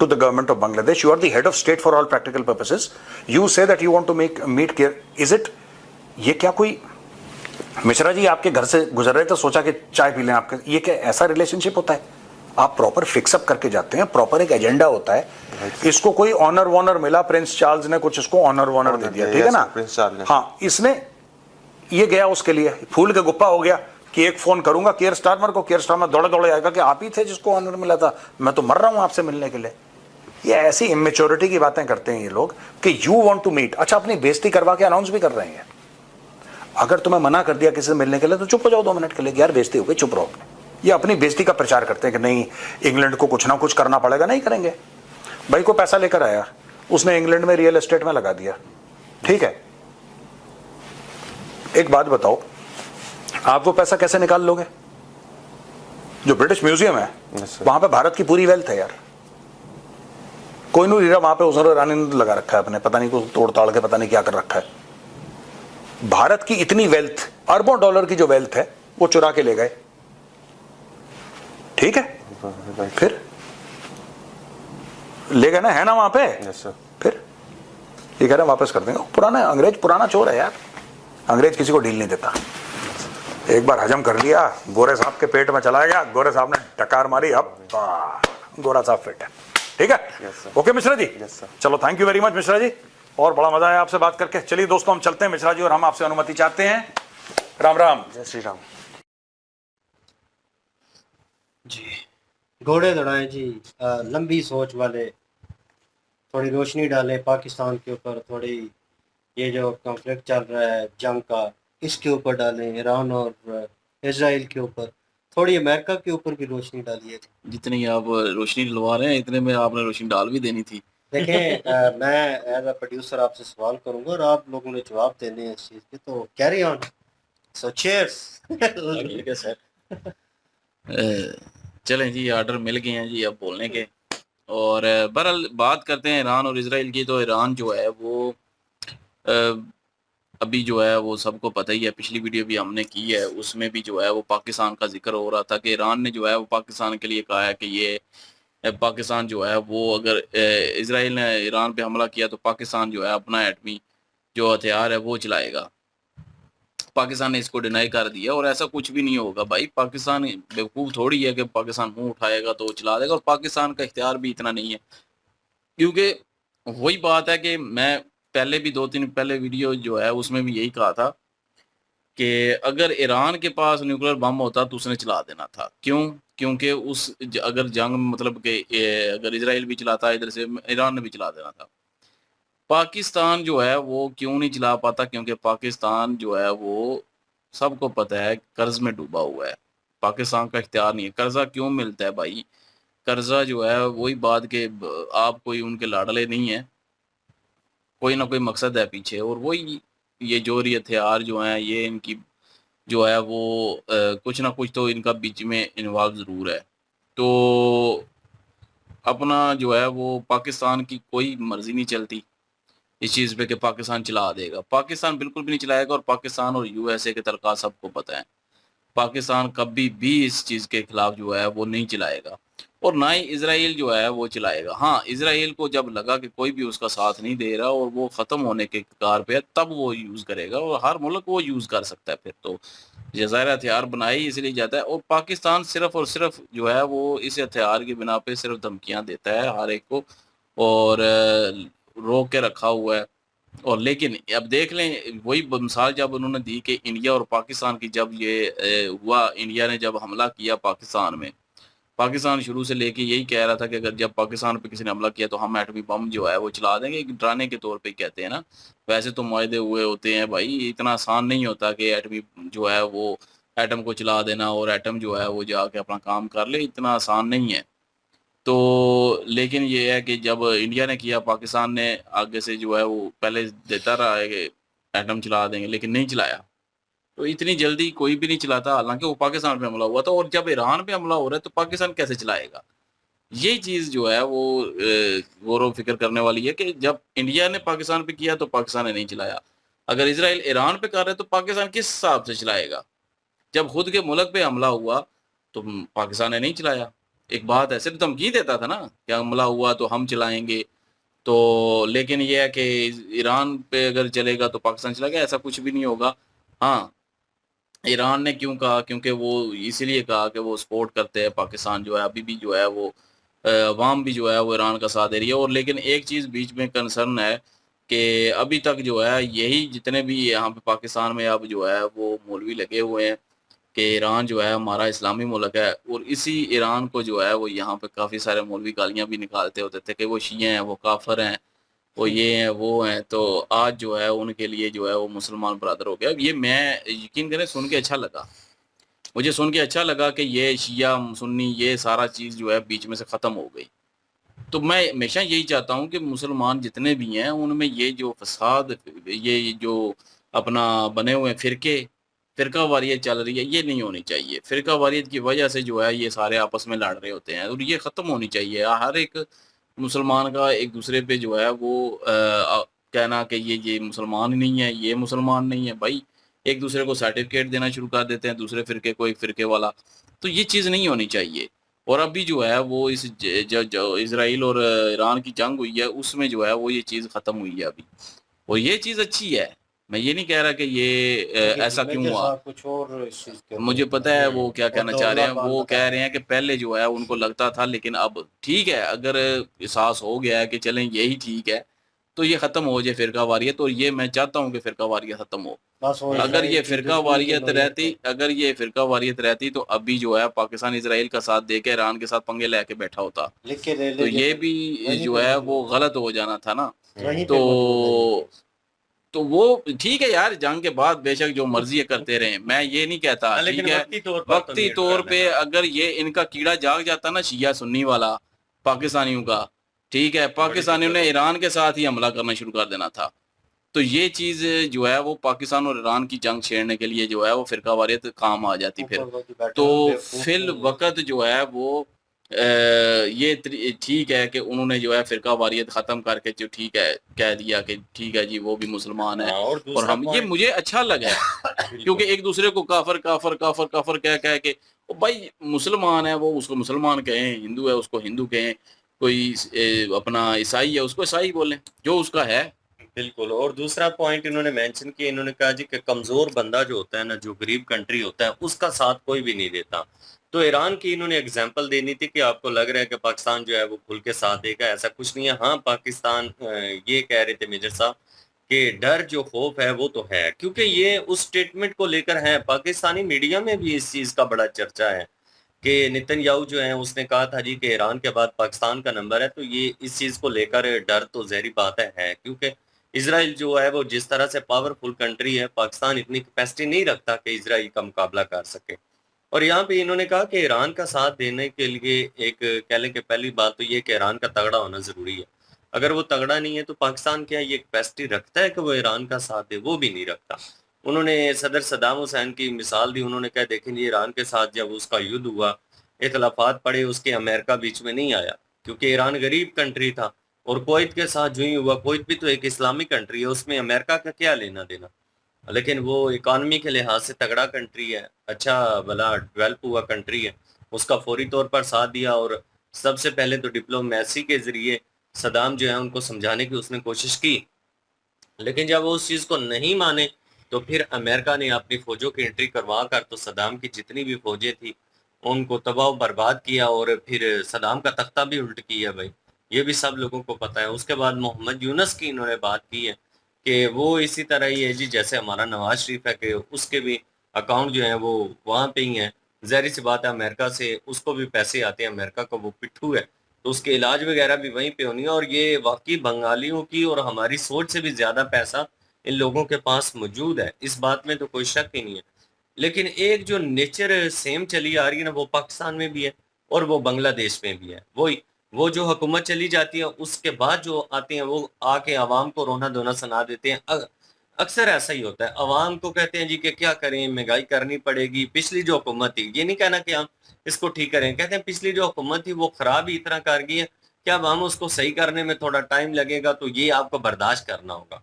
to the government of Bangladesh, you are the head of state for all practical purposes, you say that you want to meet care, is it, ये क्या कोई मिश्रा जी आपके घर से गुजर रहे थे सोचा कि चाय पी लें आपके, ये क्या ऐसा रिलेशनशिप होता है? आप प्रॉपर फिक्सअप करके जाते हैं, प्रॉपर एक एजेंडा होता है। इसको कोई ऑनर वॉनर मिला, प्रिंस चार्ल्स ने कुछ इसको ऑनर वॉनर दे दिया, ठीक है ना, प्रिंस चार्ल्स ने। हाँ, इसने ये गया उसके लिए फूल के गुप्पा हो गया कि एक फोन करूंगा केयर स्टारमर को, केयर स्टारमर दौड़े आएगा कि आप ही थे जिसको ऑनर मिला था, मैं तो मर रहा हूं आपसे मिलने के लिए। ये ऐसी इमेच्योरिटी की बातें करते हैं ये लोग कि यू वांट टू मीट, अच्छा अपनी बेइज्जती करवा के अनाउंस भी कर रहे हैं। अगर तुम्हें मना कर दिया किसी से मिलने के लिए तो चुप हो जाओ 2 मिनट के लिए, यार बेइज्जती हो गई, चुप रहो। ये अपनी बेइज्जती का प्रचार करते हैं कि नहीं इंग्लैंड को कुछ ना कुछ करना पड़ेगा, नहीं करेंगे। भाई को पैसा लेकर आया, उसने इंग्लैंड में रियल एस्टेट में लगा दिया, ठीक है, एक बात बताओ आप वो पैसा कैसे निकाल लोगे? जो ब्रिटिश म्यूजियम है वहां पे भारत की पूरी वेल्थ है यार, कोई नहीं हीरा वहां पे उसने रानी ने लगा रखा है अपने, पता नहीं कुछ तोड़ ताड़ के पता नहीं क्या कर रखा है। भारत की इतनी वेल्थ, अरबों डॉलर की जो वेल्थ है वो चुरा के ले गए, ठीक है, फिर ले गए ना, है ना वहां पे। फिर ये कह रहे हैं वापस कर देंगे, पुराना अंग्रेज पुराना चोर है यार, अंग्रेज किसी को डील नहीं देता। एक बार हजम कर लिया, गोरे साहब के पेट में चला गया, गोरे साहब ने डकार मारी, अब गोरा साहब फिट है, ठीक है। ओके मिश्रा जी, चलो thank you very much Mishra ji, और बड़ा मजा आया आपसे बात करके। चलिए दोस्तों हम चलते हैं मिश्रा जी, और हम आपसे अनुमति चाहते हैं। राम राम, जय श्री राम जी। घोड़े दौड़ाएं जी, लंबी सोच वाले, थोड़ी रोशनी डालें पाकिस्तान के ऊपर, थोड़ी ये जो कॉन्फ्लिक्ट चल रहा है जंग का, इसके ऊपर डालें, ईरान और इजराइल के ऊपर, थोड़ी अमेरिका के ऊपर भी रोशनी डालिए। जितनी आप रोशनी डलवा रहे हैं इतने में आपने रोशनी डाल भी देनी थी। देखें मैं एज अ प्रोड्यूसर आपसे सवाल करूंगा और आप लोगों ने जवाब देने हैं इस चीज़ के, तो कैरी ऑन, सो चीयर्स। ठीक है सर, चलें जी, आर्डर मिल गए हैं जी अब बोलने के। और बहरहाल बात करते हैं ईरान और इसराइल की। तो ईरान जो है वो अ, अभी जो है वो सबको पता ही है, पिछली वीडियो भी हमने की है, उसमें भी जो है वो पाकिस्तान का जिक्र हो रहा था कि ईरान ने जो है वो पाकिस्तान के लिए कहा है कि ये पाकिस्तान जो है वो अगर इसराइल ने ईरान पे हमला किया तो पाकिस्तान जो है अपना एटमी जो हथियार है वो चलाएगा। पाकिस्तान ने इसको डिनाई कर दिया और ऐसा कुछ भी नहीं होगा भाई। पाकिस्तान बेवकूफ़ थोड़ी है कि पाकिस्तान मुंह उठाएगा तो चला देगा, और पाकिस्तान का इख्तियार भी इतना नहीं है, क्योंकि वही बात है कि मैं पहले भी 2-3 पहले वीडियो जो है उसमें भी यही कहा था कि अगर ईरान के पास न्यूक्लियर बम होता तो उसने चला देना था। क्यों? क्योंकि अगर जंग मतलब कि अगर इसराइल भी चलाता इधर से ईरान ने भी चला देना था। पाकिस्तान जो है वो क्यों नहीं चला पाता? क्योंकि पाकिस्तान जो है वो सबको पता है कर्ज में डूबा हुआ है। पाकिस्तान का इख्तियार नहीं है। कर्जा क्यों मिलता है भाई? कर्जा जो है वही बात के आप कोई उनके लाडले नहीं है, कोई ना कोई मकसद है पीछे, और वही ये जोहरी हथियार जो हैं ये इनकी जो है वो कुछ ना कुछ तो इनका बीच में इन्वॉल्व ज़रूर है। तो अपना जो है वो पाकिस्तान की कोई मर्ज़ी नहीं चलती इस चीज़ पे कि पाकिस्तान चला देगा। पाकिस्तान बिल्कुल भी नहीं चलाएगा, और पाकिस्तान और यूएसए के तलक़ा सबको पता है। पाकिस्तान कभी भी इस चीज़ के खिलाफ जो है वो नहीं चलाएगा, और ना ही इसराइल जो है वो चलाएगा। हाँ, इसराइल को जब लगा कि कोई भी उसका साथ नहीं दे रहा और वो ख़त्म होने के कगार पे है, तब वो यूज़ करेगा, और हर मुल्क वो यूज़ कर सकता है फिर तो। ज़ाहिर है हथियार बनाए ही इसलिए जाता है, और पाकिस्तान सिर्फ़ और सिर्फ़ जो है वो इस हथियार की बिना पे सिर्फ़ धमकियाँ देता है हर एक को, और रोक के रखा हुआ है। और लेकिन अब देख लें, वही मिसाल जब उन्होंने दी कि इंडिया और पाकिस्तान की जब ये हुआ, इंडिया ने जब हमला किया पाकिस्तान में, पाकिस्तान शुरू से लेके यही कह रहा था कि अगर जब पाकिस्तान पे किसी ने हमला किया तो हम एटमी बम जो है वो चला देंगे, एक डराने के तौर पे ही कहते हैं ना। वैसे तो मुआहदे हुए होते हैं भाई, इतना आसान नहीं होता कि एटमी जो है वो एटम को चला देना और एटम जो है वो जाके अपना काम कर ले, इतना आसान नहीं है। तो लेकिन ये है कि जब इंडिया ने किया, पाकिस्तान ने आगे से जो है वो पहले देता रहा है कि एटम चला देंगे, लेकिन नहीं चलाया। तो इतनी जल्दी कोई भी नहीं चलाता, हालांकि वो पाकिस्तान पे हमला हुआ था, और जब ईरान पे हमला हो रहा है तो पाकिस्तान कैसे चलाएगा? ये चीज़ जो है वो गौर व फिक्र करने वाली है कि जब इंडिया ने पाकिस्तान पे किया तो पाकिस्तान ने नहीं चलाया। अगर इसराइल ईरान पे कर रहा है तो पाकिस्तान किस हिसाब से चलाएगा? जब खुद के मुल्क पे हमला हुआ तो पाकिस्तान ने नहीं चलाया। एक बात है, सिर्फ धमकी देता था ना कि हमला हुआ तो हम चलाएंगे। तो लेकिन ये है कि ईरान पे अगर चलेगा तो पाकिस्तान चलाएगा, ऐसा कुछ भी नहीं होगा। हाँ, ईरान ने क्यों कहा? क्योंकि वो इसीलिए कहा कि वो सपोर्ट करते हैं पाकिस्तान जो है, अभी भी जो है वो अवाम भी जो है वो ईरान का साथ दे रही है। और लेकिन एक चीज़ बीच में कंसर्न है कि अभी तक जो है यही जितने भी यहाँ पे पाकिस्तान में अब जो है वो मौलवी लगे हुए हैं कि ईरान जो है हमारा इस्लामी मुल्क है, और इसी ईरान को जो है वो यहाँ पे काफ़ी सारे मौलवी गालियाँ भी निकालते होते थे कि वो शिये हैं, वो काफिर हैं, वो ये हैं, वो हैं। तो आज जो है उनके लिए जो है वो मुसलमान बरादर हो गया। ये मैं यकीन करें सुन के अच्छा लगा, मुझे सुन के अच्छा लगा कि ये शिया सुन्नी ये सारा चीज़ जो है बीच में से ख़त्म हो गई। तो मैं हमेशा यही चाहता हूँ कि मुसलमान जितने भी हैं उनमें ये जो फसाद, ये जो अपना बने हुए फ़िरके, फ़िरका वारियत चल रही है, ये नहीं होनी चाहिए। फ़िरका वारियत की वजह से जो है ये सारे आपस में लड़ रहे होते हैं, और ये ख़त्म होनी चाहिए। हर एक मुसलमान का एक दूसरे पे जो है वो कहना कि ये मुसलमान ही नहीं है, ये मुसलमान नहीं है। भाई एक दूसरे को सर्टिफिकेट देना शुरू कर देते हैं, दूसरे फ़िरके को एक फ़िरके वाला। तो ये चीज़ नहीं होनी चाहिए। और अभी जो है वो इस जो इसराइल और ईरान की जंग हुई है उसमें जो है वो ये चीज़ ख़त्म हुई है अभी, और ये चीज़ अच्छी है। मैं ये नहीं कह रहा कि ये ऐसा क्यों मेजर हुआ। साहब कुछ और इस चीज़ के मुझे पता है वो क्या और कहना चाह रहे हैं। दौलताबाद वो बता कह रहे रहे हैं कि पहले जो है उनको लगता था, लेकिन अब ठीक है, अगर एहसास हो गया है कि चलें यही ठीक है तो ये ख़त्म हो जाए फ़िरका वारियत। और ये मैं चाहता हूँ कि फ़िरका वारियत ख़त्म हो। बस वो अगर ये इसराइल की फ़िरका दुश्मनी की वारियत नोयत रहती है। अगर ये फ़िरका वारियत रहती तो अभी जो है पाकिस्तान इसराइल का साथ दे के ईरान के साथ पंगे लेके बैठा होता। लिख के ले तो लीजिए, ये फिर भी वहीं जो पे है वो मौजूद है, गलत हो जाना था ना। वहीं पे मौजूद है ये तो केस। तो वो ठीक है यार, जंग के बाद बेशक जो मर्जी है करते रहें, मैं ये नहीं कहता, लेकिन ठीक है। वक्ती तौर पर तो वक्ती तौर न्यूट्रल पे है ना। अगर ये इनका कीड़ा जाग जाता ना शिया सुन्नी वाला पाकिस्तानियों का, ठीक है, बड़ी पाकिस्तानियों दिक्कत ने होती। ईरान के साथ ही हमला करना शुरू कर देना था। तो ये चीज़ जो है वो पाकिस्तान और ईरान की जंग छेड़ने के लिए जो है वो फ़िरकावारियत काम आ जाती फिर। ऊपर बैठे तो हुए बेवकूफ फिल नहीं है। वक़्त जो है वो ये ठीक है कि उन्होंने जो है फ़िरकावारियत ख़त्म करके जो ठीक है, कह दिया कि ठीक है जी वो भी मुसलमान है हाँ, और और दूसरा हम ये पॉइंट मुझे अच्छा लगा क्योंकि एक दूसरे को काफ़र, काफ़र, काफ़र, काफ़र कह के ओ भाई मुसलमान है वो उसको मुसलमान कहें, हिंदू है उसको हिंदू कहें, कोई अपना ईसाई है उसको ईसाई बोलें, जो उसका है। बिल्कुल। और दूसरा पॉइंट इन्होंने मेंशन किया, इन्होंने कहा जी कि कमज़ोर बंदा जो होता है ना, जो गरीब कंट्री होता है, उसका साथ कोई भी नहीं देता। तो ईरान की इन्होंने एग्ज़ाम्पल देनी थी कि आपको लग रहा है कि पाकिस्तान जो है वो खुल के साथ देगा, ऐसा कुछ नहीं है। हाँ, पाकिस्तान ये कह रहे थे मेजर साहब कि डर जो खौफ है वो तो है, क्योंकि ये उस स्टेटमेंट को लेकर है। पाकिस्तानी मीडिया में भी इस चीज़ का बड़ा चर्चा है कि नेतन्याहू जो है उसने कहा था जी कि ईरान के बाद पाकिस्तान का नंबर है, तो ये इस चीज़ को लेकर डर तो ज़ाहिर बात है क्योंकि इज़राइल जो है वो जिस तरह से पावरफुल कंट्री है, पाकिस्तान इतनी कैपेसिटी नहीं रखता कि इज़राइल का मुकाबला कर सके। और यहाँ पे इन्होंने कहा कि ईरान का साथ देने के लिए एक कह लें कि पहली बात तो ये कि ईरान का तगड़ा होना ज़रूरी है। अगर वो तगड़ा नहीं है तो पाकिस्तान क्या ये कैपेसिटी रखता है कि वो ईरान का साथ दे? वो भी नहीं रखता। उन्होंने सदर सद्दाम हुसैन की मिसाल दी, उन्होंने कहा देखें जी ईरान के साथ जब उसका युद्ध हुआ, इख्लाफात पड़े, उसके अमेरिका बीच में नहीं आया, क्योंकि ईरान गरीब कंट्री था। और कुवैत के साथ जो ही हुआ, कुवैत भी तो एक इस्लामिक कंट्री है, उसमें अमेरिका का क्या लेना-देना? लेकिन वो इकॉनमी के लिहाज से तगड़ा कंट्री है, अच्छा भला डेवलप हुआ कंट्री है, उसका फौरी तौर पर साथ दिया। और सबसे पहले तो डिप्लोमेसी के ज़रिए सद्दाम जो है उनको समझाने की उसने कोशिश की, लेकिन जब वो उस चीज़ को नहीं माने, तो फिर अमेरिका ने अपनी फ़ौजों की एंट्री करवा कर तो सद्दाम की जितनी भी फ़ौजें थी, उनको तबाह बर्बाद किया और फिर सद्दाम का तख्ता भी उल्ट किया भाई। ये भी सब लोगों को पता है। उसके बाद मोहम्मद यूनस की इन्होंने बात की है कि वो इसी तरह ही है जी, जैसे हमारा नवाज़ शरीफ है कि उसके भी अकाउंट जो हैं वो वहाँ पे ही हैं। ज़ाहिर-सी बात है अमेरिका से उसको भी पैसे आते हैं, अमेरिका का वो पिट्ठू है, तो उसके इलाज वगैरह भी वहीं पे होनी है। और ये वाक़ई बंगालियों की और हमारी सोच से भी ज़्यादा पैसा इन लोगों के पास मौजूद है, इस बात में तो कोई शक ही नहीं है। लेकिन एक जो नेचर सेम चली आ रही है ना, वो पाकिस्तान में भी है और वो बांग्लादेश में भी है। वही वो जो हुकूमत चली जाती है, उसके बाद जो आते हैं, वो आके अवाम को रोना-धोना सुना देते हैं। अक्सर ऐसा ही होता है, अवाम को कहते हैं जी कि क्या करें, महँगाई करनी पड़ेगी, पिछली जो हुकूमत थी, ये नहीं कहना कि हम इसको ठीक करें, कहते हैं पिछली जो हुकूमत थी वो खराब ही इतना कर गई है कि अब हम उसको सही करने में थोड़ा टाइम लगेगा, तो ये आपको बर्दाश्त करना होगा।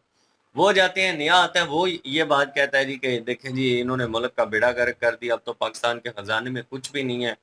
वो जाते हैं, नया आता है, वो ये बात कहता है जी कि देखें जी इन्होंने मुल्क का बेड़ा गर्क कर दिया, अब तो पाकिस्तान के खजाने में कुछ भी नहीं है,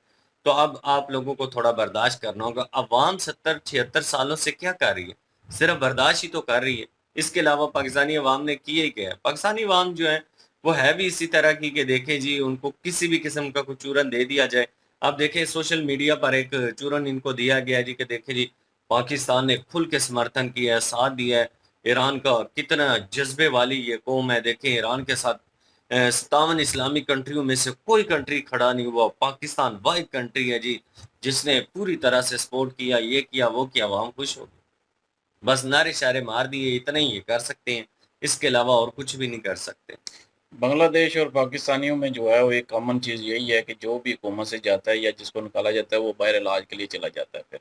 तो अब आप लोगों को थोड़ा बर्दाश्त करना होगा। अवाम 70-76 सालों से क्या कर रही है? सिर्फ बर्दाश्त ही तो कर रही है। इसके अलावा पाकिस्तानी अवाम ने किया ही क्या है? पाकिस्तानी अवाम जो है वो है भी इसी तरह की कि देखें जी उनको किसी भी किस्म का कोई चूरन दे दिया जाए। आप देखें सोशल मीडिया पर एक चूरन इनको दिया गया जी कि देखें जी पाकिस्तान ने खुल के समर्थन किया है, साथ दिया है। ईरान का कितना जज़्बे वाली ये कौम है, देखें ईरान के साथ 57 इस्लामिक कंट्रियों में से कोई कंट्री खड़ा नहीं हुआ, पाकिस्तान वाहिद कंट्री है जी, जिसने पूरी तरह से सपोर्ट किया, ये किया, वो किया, अवाम खुश हो गई। बस नारे-शारे मार दिए, इतना ही ये कर सकते हैं, इसके अलावा और कुछ भी नहीं कर सकते। बांग्लादेश और पाकिस्तानियों में जो है वो एक कॉमन चीज़ यही है कि जो भी हुकूमत से जाता है या जिसको निकाला जाता है वो बाहर इलाज के लिए चला जाता है फिर।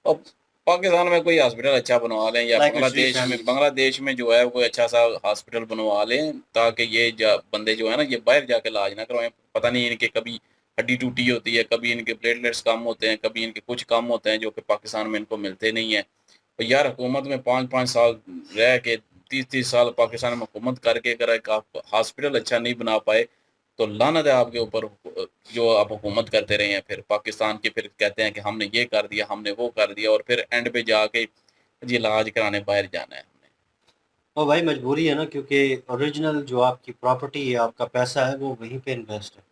अब पाकिस्तान में कोई हॉस्पिटल अच्छा बनवा लें या लाइक अ शरीफ फैमिली। बांग्लादेश में जो है कोई अच्छा सा हॉस्पिटल बनवा लें ताकि ये बंदे जो है ना ये बाहर जाके इलाज ना करवाएं। पता नहीं इनके कभी हड्डी टूटी होती है, कभी इनके प्लेटलेट्स कम होते हैं, कभी इनके कुछ कम होते हैं जो कि पाकिस्तान में इनको मिलते नहीं है। तो यार हुकूमत में 5-5 साल रह के 30-30 साल पाकिस्तान में हुकूमत करके अगर एक आप हॉस्पिटल अच्छा नहीं बना पाए तो लानत है आपके ऊपर। जो आप हुकूमत करते रहे हैं फिर पाकिस्तान के, फिर कहते हैं कि हमने ये कर दिया, हमने वो कर दिया और फिर एंड पे जाके जी इलाज कराने बाहर जाना है हमने। और भाई मजबूरी है ना, क्योंकि ओरिजिनल जो आपकी प्रॉपर्टी है, आपका पैसा है, वो वहीं पे इन्वेस्ट है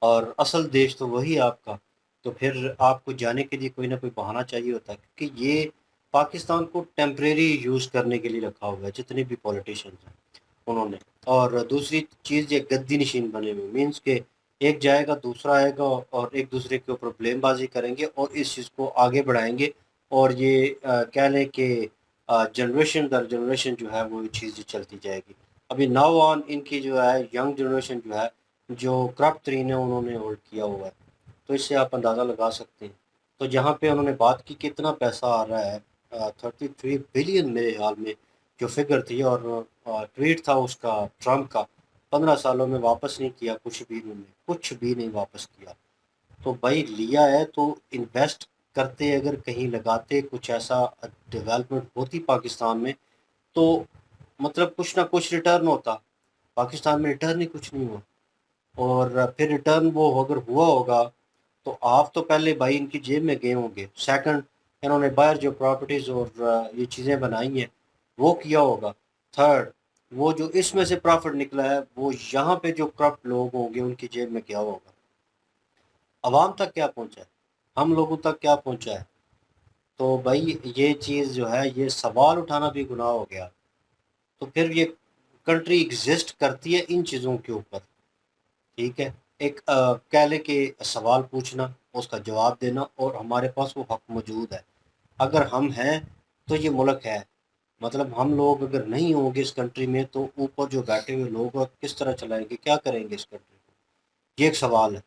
और असल देश तो वही है आपका। तो फिर आपको जाने के लिए कोई ना कोई बहाना चाहिए होता है, क्योंकि ये पाकिस्तान को टेम्परेरी यूज़ करने के लिए रखा हुआ है, जितने भी पॉलिटिशियंस हैं उन्होंने। और दूसरी चीज़ ये गद्दी नशीन बने हुए, मीन्स के एक जाएगा दूसरा आएगा और एक दूसरे के ऊपर ब्लेमबाजी करेंगे और इस चीज़ को आगे बढ़ाएंगे। और ये कह लें कि जनरेशन दर जनरेशन जो है वो ये चीज़ चलती जाएगी। अभी नाउ ऑन इनकी जो है यंग जनरेशन जो है, जो करप्ट तरीन है, उन्होंने होल्ड किया हुआ है। तो इससे आप अंदाज़ा लगा सकते हैं। तो जहाँ पे उन्होंने बात की कितना पैसा आ रहा है, 33 बिलियन मेरे ख्याल में जो फिगर थी, और ट्वीट था उसका ट्रम्प का, 15 सालों में वापस नहीं किया कुछ भी, इन्होंने कुछ भी नहीं वापस किया। तो भाई लिया है तो इन्वेस्ट करते, अगर कहीं लगाते, कुछ ऐसा डेवलपमेंट होती पाकिस्तान में, तो मतलब कुछ ना कुछ रिटर्न होता। पाकिस्तान में रिटर्न ही कुछ नहीं हुआ, और फिर रिटर्न वो अगर हुआ होगा तो आप तो पहले भाई इनकी जेब में गए होंगे, सेकंड इन्होंने बाहर जो प्रॉपर्टीज़ और ये चीज़ें बनाई हैं वो किया होगा, थर्ड वो जो इसमें से प्रॉफिट निकला है वो यहाँ पे जो करप्ट लोग होंगे उनकी जेब में क्या होगा, आवाम तक क्या पहुँचा है, हम लोगों तक क्या पहुँचा है। तो भाई ये चीज़ जो है, ये सवाल उठाना भी गुनाह हो गया। तो फिर ये कंट्री एग्जिस्ट करती है इन चीज़ों के ऊपर, ठीक है। एक कह लें कि सवाल पूछना, उसका जवाब देना, और हमारे पास वो हक मौजूद है। अगर हम हैं तो ये मुल्क है, मतलब हम लोग अगर नहीं होंगे इस कंट्री में तो ऊपर जो बैठे हुए लोग हैं, किस तरह चलाएंगे, क्या करेंगे इस कंट्री को, ये एक सवाल है,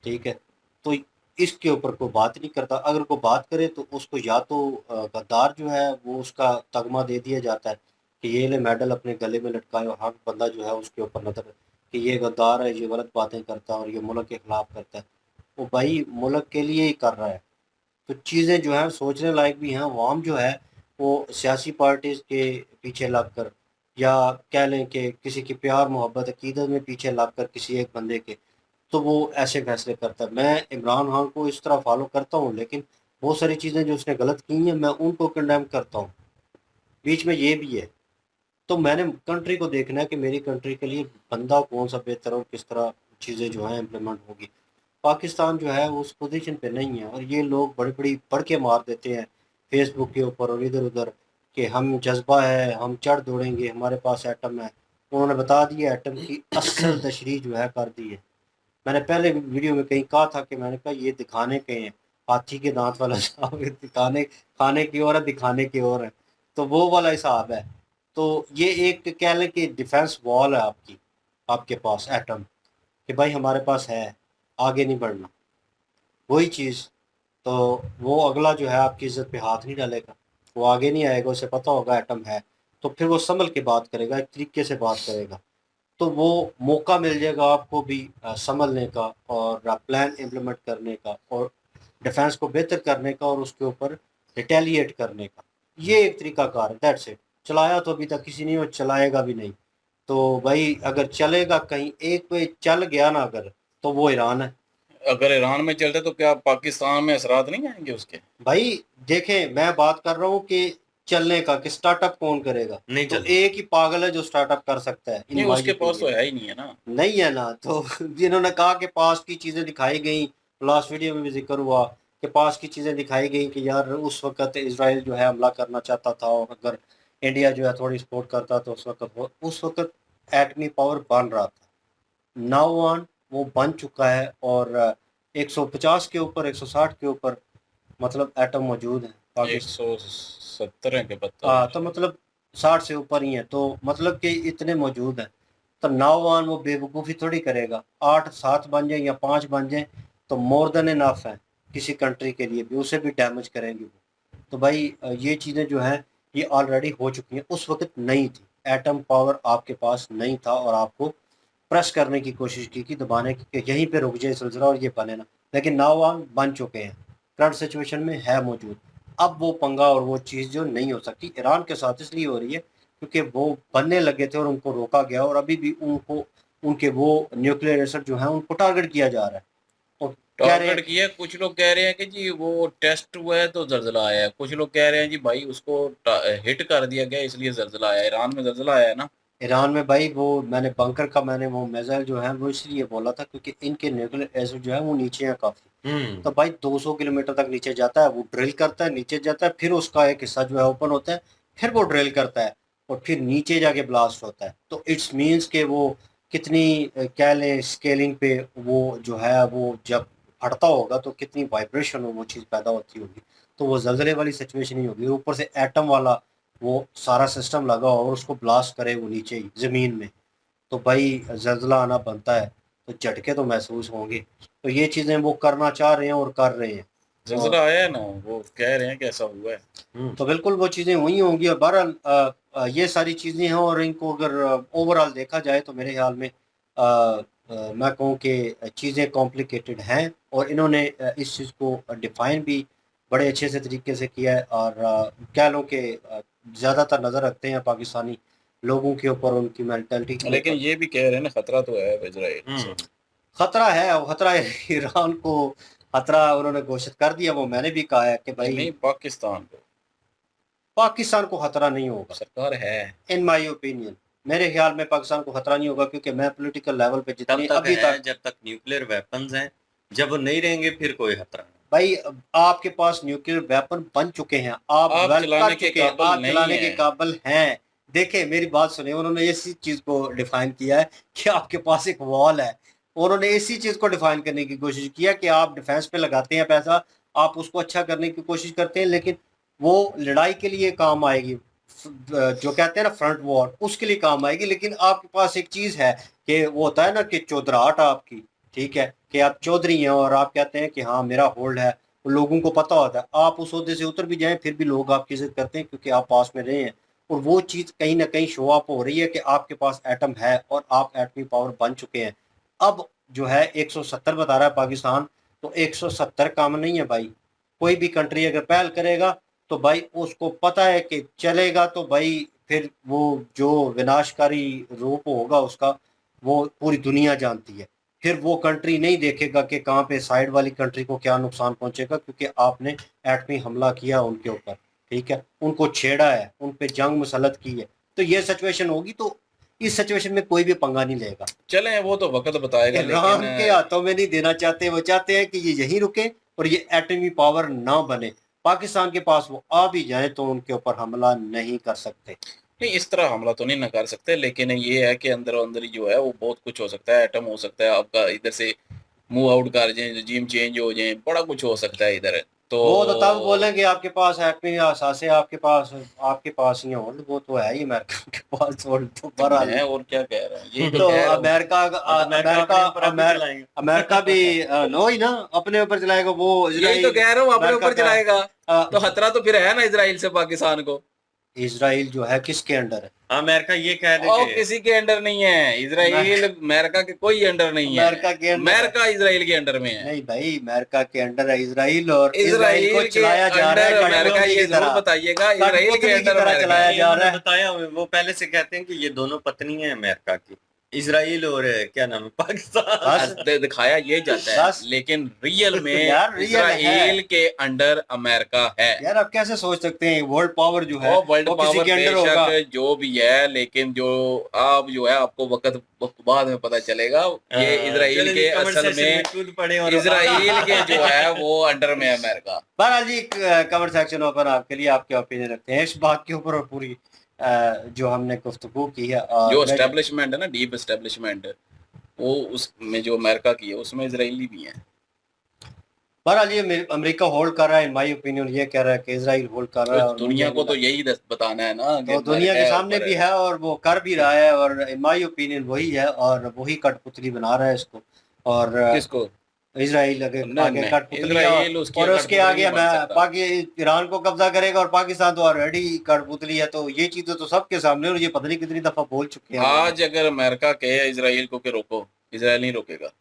ठीक है। तो इसके ऊपर कोई बात नहीं करता, अगर कोई बात करे तो उसको या तो गद्दार जो है वो उसका तगमा दे दिया जाता है कि ये ले मेडल अपने गले में लटकाए, और हर बंदा जो है उसके ऊपर नजर कि ये गद्दार है, ये गलत बातें करता है और ये मुल्क के खिलाफ करता है। वो भाई मुल्क के लिए ही कर रहा है। तो चीज़ें जो हैं सोचने लायक भी हैं। अवाम जो है वो सियासी पार्टीज़ के पीछे लग कर, या कह लें कि किसी की प्यार मोहब्बत अकीदत में पीछे लग कर किसी एक बंदे के, तो वो ऐसे फैसले करता है। मैं इमरान खान को इस तरह फॉलो करता हूँ, लेकिन बहुत सारी चीज़ें जो उसने गलत की हैं मैं उनको कंडेम करता हूँ, बीच में ये भी है। तो मैंने कंट्री को देखना है कि मेरी कंट्री के लिए बंदा कौन सा बेहतर और किस तरह चीज़ें जो हैं इम्प्लीमेंट होगी। पाकिस्तान जो है उस पोजीशन पे नहीं है, और ये लोग बड़ी बड़ी बढ़ के मार देते हैं फेसबुक के ऊपर और इधर उधर कि हम जज्बा है, हम चढ़ दौड़ेंगे, हमारे पास एटम है। उन्होंने बता दिया एटम की असल तशरीह जो है कर दी है। मैंने पहले वीडियो में कहीं कहा था कि मैंने कहा ये दिखाने के हैं, हाथी के दांत वाला हिसाब है, दिखाने खाने की ओर है, दिखाने की ओर है, तो वो वाला हिसाब है। तो ये एक कह लें कि डिफेंस वॉल है आपकी, आपके पास एटम, कि भाई हमारे पास है, आगे नहीं बढ़ना, वही चीज़। तो वो अगला जो है आपकी इज्जत पे हाथ नहीं डालेगा, वो आगे नहीं आएगा, उसे पता होगा एटम है, तो फिर वो संभल के बात करेगा, एक तरीके से बात करेगा। तो वो मौका मिल जाएगा आपको भी संभलने का, और प्लान इम्प्लीमेंट करने का, और डिफेंस को बेहतर करने का, और उसके ऊपर रिटेलिएट करने का। ये एक तरीका कार है, दैट्स इट। चलाया तो अभी तक किसी ने, और चलाएगा भी नहीं। तो भाई अगर चलेगा, कहीं एक पे चल गया ना अगर, तो वो ईरान है। अगर ईरान में चलते तो क्या पाकिस्तान में असरात नहीं आएंगे उसके? भाई देखें, मैं बात कर रहा हूँ कि चलने का, कि स्टार्टअप कौन करेगा। नहीं तो चलेगा। एक ही पागल है जो स्टार्टअप कर सकता है इन नहीं, उसके वायु के पास तो लिए, है ही नहीं है ना। नहीं है ना। तो जिन्होंने कहा कि पास की चीज़ें दिखाई गई, लास्ट वीडियो में भी जिक्र हुआ कि पास की चीज़ें दिखाई गई कि यार उस वक्त इसराइल जो है हमला करना चाहता था, और अगर इंडिया जो है थोड़ी सपोर्ट करता तो उस वक्त एटमी पावर बन रहा था। नाउ ऑन वो बन चुका है, और 150 के ऊपर, 160 के ऊपर मतलब एटम मौजूद है पाकिस्तान। 170 है के पत्ता तो मतलब 60 से ऊपर ही है, तो मतलब कि इतने मौजूद हैं। तो नौवान वो बेवकूफ़ी थोड़ी करेगा, 8 7 बन जाए या 5 बन जाए तो मोर देन इनफ है किसी कंट्री के लिए भी, उसे भी डैमेज करेंगे वो। तो भाई ये चीज़ें जो हैं ये ऑलरेडी हो चुकी हैं, उस वक्त नहीं थी, एटम पावर आपके पास नहीं था, और आपको प्रेस करने की कोशिश की दबाने की कि यहीं पे रुक जाए सिलसिला और ये बने ना, लेकिन नौवान बन चुके हैं, करंट सिचुएशन में है मौजूद। अब वो पंगा और वो चीज़ जो नहीं हो सकती ईरान के साथ इसलिए हो रही है क्योंकि वो बनने लगे थे और उनको रोका गया, और अभी भी उनको उनके वो न्यूक्लियर एसिड जो है उनको टारगेट किया जा रहा है, और कह रहे हैं टारगेट किया। कुछ लोग कह रहे हैं कि जी वो टेस्ट हुआ है तो जलजिला आया है, कुछ लोग कह रहे हैं जी भाई उसको हिट कर दिया गया इसलिए जलजिला आया है। ईरान में जलजिला आया है ना। ईरान में भाई वो मैंने बंकर का मैंने वो मिसाइल जो है वो इसलिए बोला था क्योंकि इनके न्यूक्लियर एसिड जो है वो नीचे है काफ़ी। तो भाई 200 किलोमीटर तक नीचे जाता है, वो ड्रिल करता है, नीचे जाता है, फिर उसका एक हिस्सा जो है ओपन होता है, फिर वो ड्रिल करता है, और फिर नीचे जाके ब्लास्ट होता है। तो इट्स मीन्स के वो कितनी कह लें स्केलिंग पे वो जो है वो जब फटता होगा तो कितनी वाइब्रेशन वो चीज़ पैदा होती होगी। तो वो जलजले वाली सिचुएशन ही होगी, और ऊपर से एटम वाला वो सारा सिस्टम लगा हो और उसको ब्लास्ट करे वो नीचे ही ज़मीन में, तो भाई जलजिला आना बनता है, तो झटके तो महसूस होंगे। तो ये चीज़ें वो करना चाह रहे हैं और कर रहे हैं। जिल्ज़िला आया है ना, वो कह रहे हैं कि ऐसा हुआ है। तो बिल्कुल वो चीज़ें हुई होंगी और बहरहाल ये सारी चीज़ें हैं और इनको अगर ओवरऑल देखा जाए तो मेरे ख्याल में मैं कहूँ कि चीज़ें कॉम्प्लिकेटेड हैं और इन्होंने इस चीज़ को डिफ़ाइन भी बड़े अच्छे से तरीके से किया है और कह लो कि ज़्यादातर नज़र रखते हैं पाकिस्तानी लोगों के ऊपर, उनकी मेंटालिटी के लेकिन ऊपर। ये भी कह रहे हैं ना, खतरा तो है इजराइल से। खतरा है और खतरा ईरान को खतरा उन्होंने घोषित कर दिया, वो मैंने भी कहा है कि भाई नहीं, पाकिस्तान को पाकिस्तान को खतरा नहीं होगा सरकार है। In my opinion. मेरे ख्याल में पाकिस्तान को खतरा नहीं होगा क्योंकि मैं पॉलिटिकल लेवल पे तब जितनी तक अभी है तक जब तक न्यूक्लियर वेपन्स हैं, जब वो नहीं रहेंगे फिर कोई खतरा नहीं। भाई आपके पास न्यूक्लियर वेपन बन चुके हैं, आप आप डेवलप चलाने कर के चुके हैं, काबिल आप नहीं चलाने के हैं। काबिल हैं। देखिए मेरी बात सुनिए, उन्होंने इसी चीज को डिफाइन किया है कि आपके पास एक वॉल है। उन्होंने इसी चीज को डिफाइन करने की कोशिश किया कि आप डिफेंस पे लगाते हैं पैसा, आप उसको अच्छा करने की कोशिश करते हैं, लेकिन वो लड़ाई के लिए काम आएगी, जो कहते हैं ना फ्रंट वॉर, उसके लिए काम आएगी। लेकिन आपके पास एक चीज है कि वो होता है ना कि चौधराहट आपकी, ठीक है, कि आप चौधरी हैं और आप कहते हैं कि हाँ मेरा होल्ड है, लोगों को पता होता है, आप उस ओहदे से उतर भी जाएं फिर भी लोग आपकी इज्जत करते हैं क्योंकि आप पास में रहे हैं। और वो चीज़ कहीं ना कहीं शो अप हो रही है कि आपके पास एटम है और आप एटमी पावर बन चुके हैं। अब जो है 170 बता रहा है पाकिस्तान, तो 170 काम नहीं है भाई। कोई भी कंट्री अगर पहल करेगा तो भाई उसको पता है कि चलेगा, तो भाई फिर वो जो विनाशकारी रूप होगा उसका वो पूरी दुनिया जानती है। फिर वो कंट्री नहीं देखेगा कि कहाँ पे साइड वाली कंट्री को क्या नुकसान पहुंचेगा, क्योंकि आपने एटमी हमला किया उनके ऊपर, ठीक है, उनको छेड़ा है, उन पे जंग मुसल्लत की है। तो ये सिचुएशन होगी, तो इस सिचुएशन में कोई भी पंगा नहीं लेगा। चलें, वो तो वक्त बताएगा। ईरान लेकिन के हाथों में नहीं देना चाहते, वो चाहते हैं कि ये यहीं रुके और ये एटमी पावर ना बने। पाकिस्तान के पास वो आ भी जाए तो उनके ऊपर हमला नहीं कर सकते। नहीं, इस तरह हमला तो नहीं न कर सकते, लेकिन ये है कि अंदर अंदर ही जो है वो बहुत कुछ हो सकता है। एटम हो सकता है आपका, इधर से मूव आउट कर जाए, रजीम चेंज हो जाए, बड़ा कुछ हो सकता है इधर। वो तो तब तो बोलेंगे आपके पास एटमी असासे, आपके पास ही होल्ड, वो तो है ही अमेरिका के पास होल्ड। तो बहरहाल मैं और क्या कह रहा हूँ, यही तो तो कह रहा हूँ। अमेरिका अमेरिका भी लो ही ना अपने ऊपर चलाएगा वो यही तो कह रहा हूँ, अपने अमेरिका ऊपर चलाएगा। का तो खतरा तो फिर है ना इजराइल से पाकिस्तान को। इजराइल जो है किसके अंडर है? अमेरिका ये कह दे और कि किसी के अंडर नहीं है इजराइल, अमेरिका के कोई अंडर नहीं है। अमेरिका के अंडर है। अमेरिका इजराइल के अंडर में है। नहीं भाई, अमेरिका के अंडर है इजराइल, और इजराइल इजराइल को के चलाया जा रहा अंडर है अमेरिका, कठपुतली ये की जरूर तरह। बताइएगा। इजराइल के कठपुतली की अंडर तरह अमेरिका चलाया है। जा रहा है। बताया वो पहले से कहते हैं कि ये दोनों पत्नी हैं अमेरिका की, इजराइल और क्या नाम है पाकिस्तान। बस दिखाया ये जाता है, बस। लेकिन रियल में यार, रियल है। इजराइल के अंडर अमेरिका है। यार आप कैसे सोच सकते हैं वर्ल्ड पावर जो है और वर्ल्ड वो किसी पावर के अंडर होगा? बेशक जो भी है, लेकिन जो आप जो है आपको वक्त बाद में पता चलेगा, ये इजराइल के असल में कूद पड़े और इजराइल के जो है वो अंडर में है अमेरिका। बहरहाल जी, कमेंट सेक्शन ओपन आपके लिए, आपके ओपिनियन रखते हैं इस बात के ऊपर और पूरी जो हमने गुफ्तगू की है। और जो एस्टेब्लिशमेंट है ना, डीप एस्टेब्लिशमेंट, वो उसमें जो अमेरिका की है उसमें इजराइली भी है। बहरहाल ये अमेरिका होल्ड कर रहा है, इन माय ओपिनियन ये कह रहा है कि इजराइल होल्ड कर रहा है। और दुनिया को तो यही बताना है ना कि तो दुनिया के अमेरिका सामने ऊपर भी है और वो कर भी रहा है, और इन माय ओपिनियन वही है और वही कठपुतली बना रहा है इसको। और किसको? इजराइल आगे नहीं, कठपुतली इजराइल उसकी और उसके आगे कठपुतली नहीं बन सकता। ईरान को कब्जा करेगा और पाकिस्तान तो ऑलरेडी कठपुतली है। तो ये चीजें तो सबके सामने, और ये पता नहीं कितनी दफा बोल चुके हैं। आज अगर अमेरिका कहे इजराइल को कि रोको, इजराइल नहीं रोकेगा।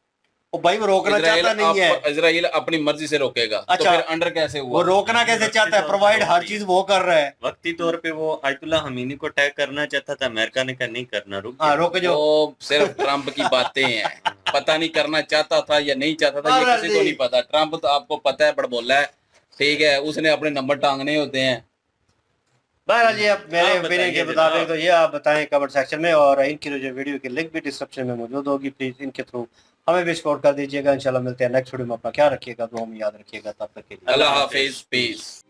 और भाई वो रोकना चाहता नहीं है। इजराइल अपनी मर्जी से रोकेगा। तो अच्छा, फिर अंडर कैसे हुआ? वो रोकना कैसे चाहता है? प्रोवाइड हर चीज वो कर रहा है। वक्ती तौर पे वो आयतुल्ला हमीनी को अटैक करना चाहता था, अमेरिका ने कहा नहीं करना, रुक हाँ, रोक जो वो सिर्फ ट्रंप की बातें हैं। पता नहीं करना चाहता था या नहीं चाहता था, ये किसी को नहीं पता। ट्रंप तो आपको पता है बड़ बोला है, ठीक है, उसने अपने नंबर टांगने होते हैं। बहरहाल ये अब मेरे आप ओपिनियन के बताइए मुताबिक जनाब। तो ये आप बताएं कमेंट सेक्शन में, और इनकी जो वीडियो की लिंक भी डिस्क्रिप्शन में मौजूद होगी। प्लीज इनके थ्रू हमें भी सपोर्ट कर दीजिएगा। इंशाल्लाह मिलते हैं नेक्स्ट वीडियो में। अपना ख्याल रखिएगा, तो हम याद रखिएगा। तब तक के लिए अल्लाह हाफिज, पीस।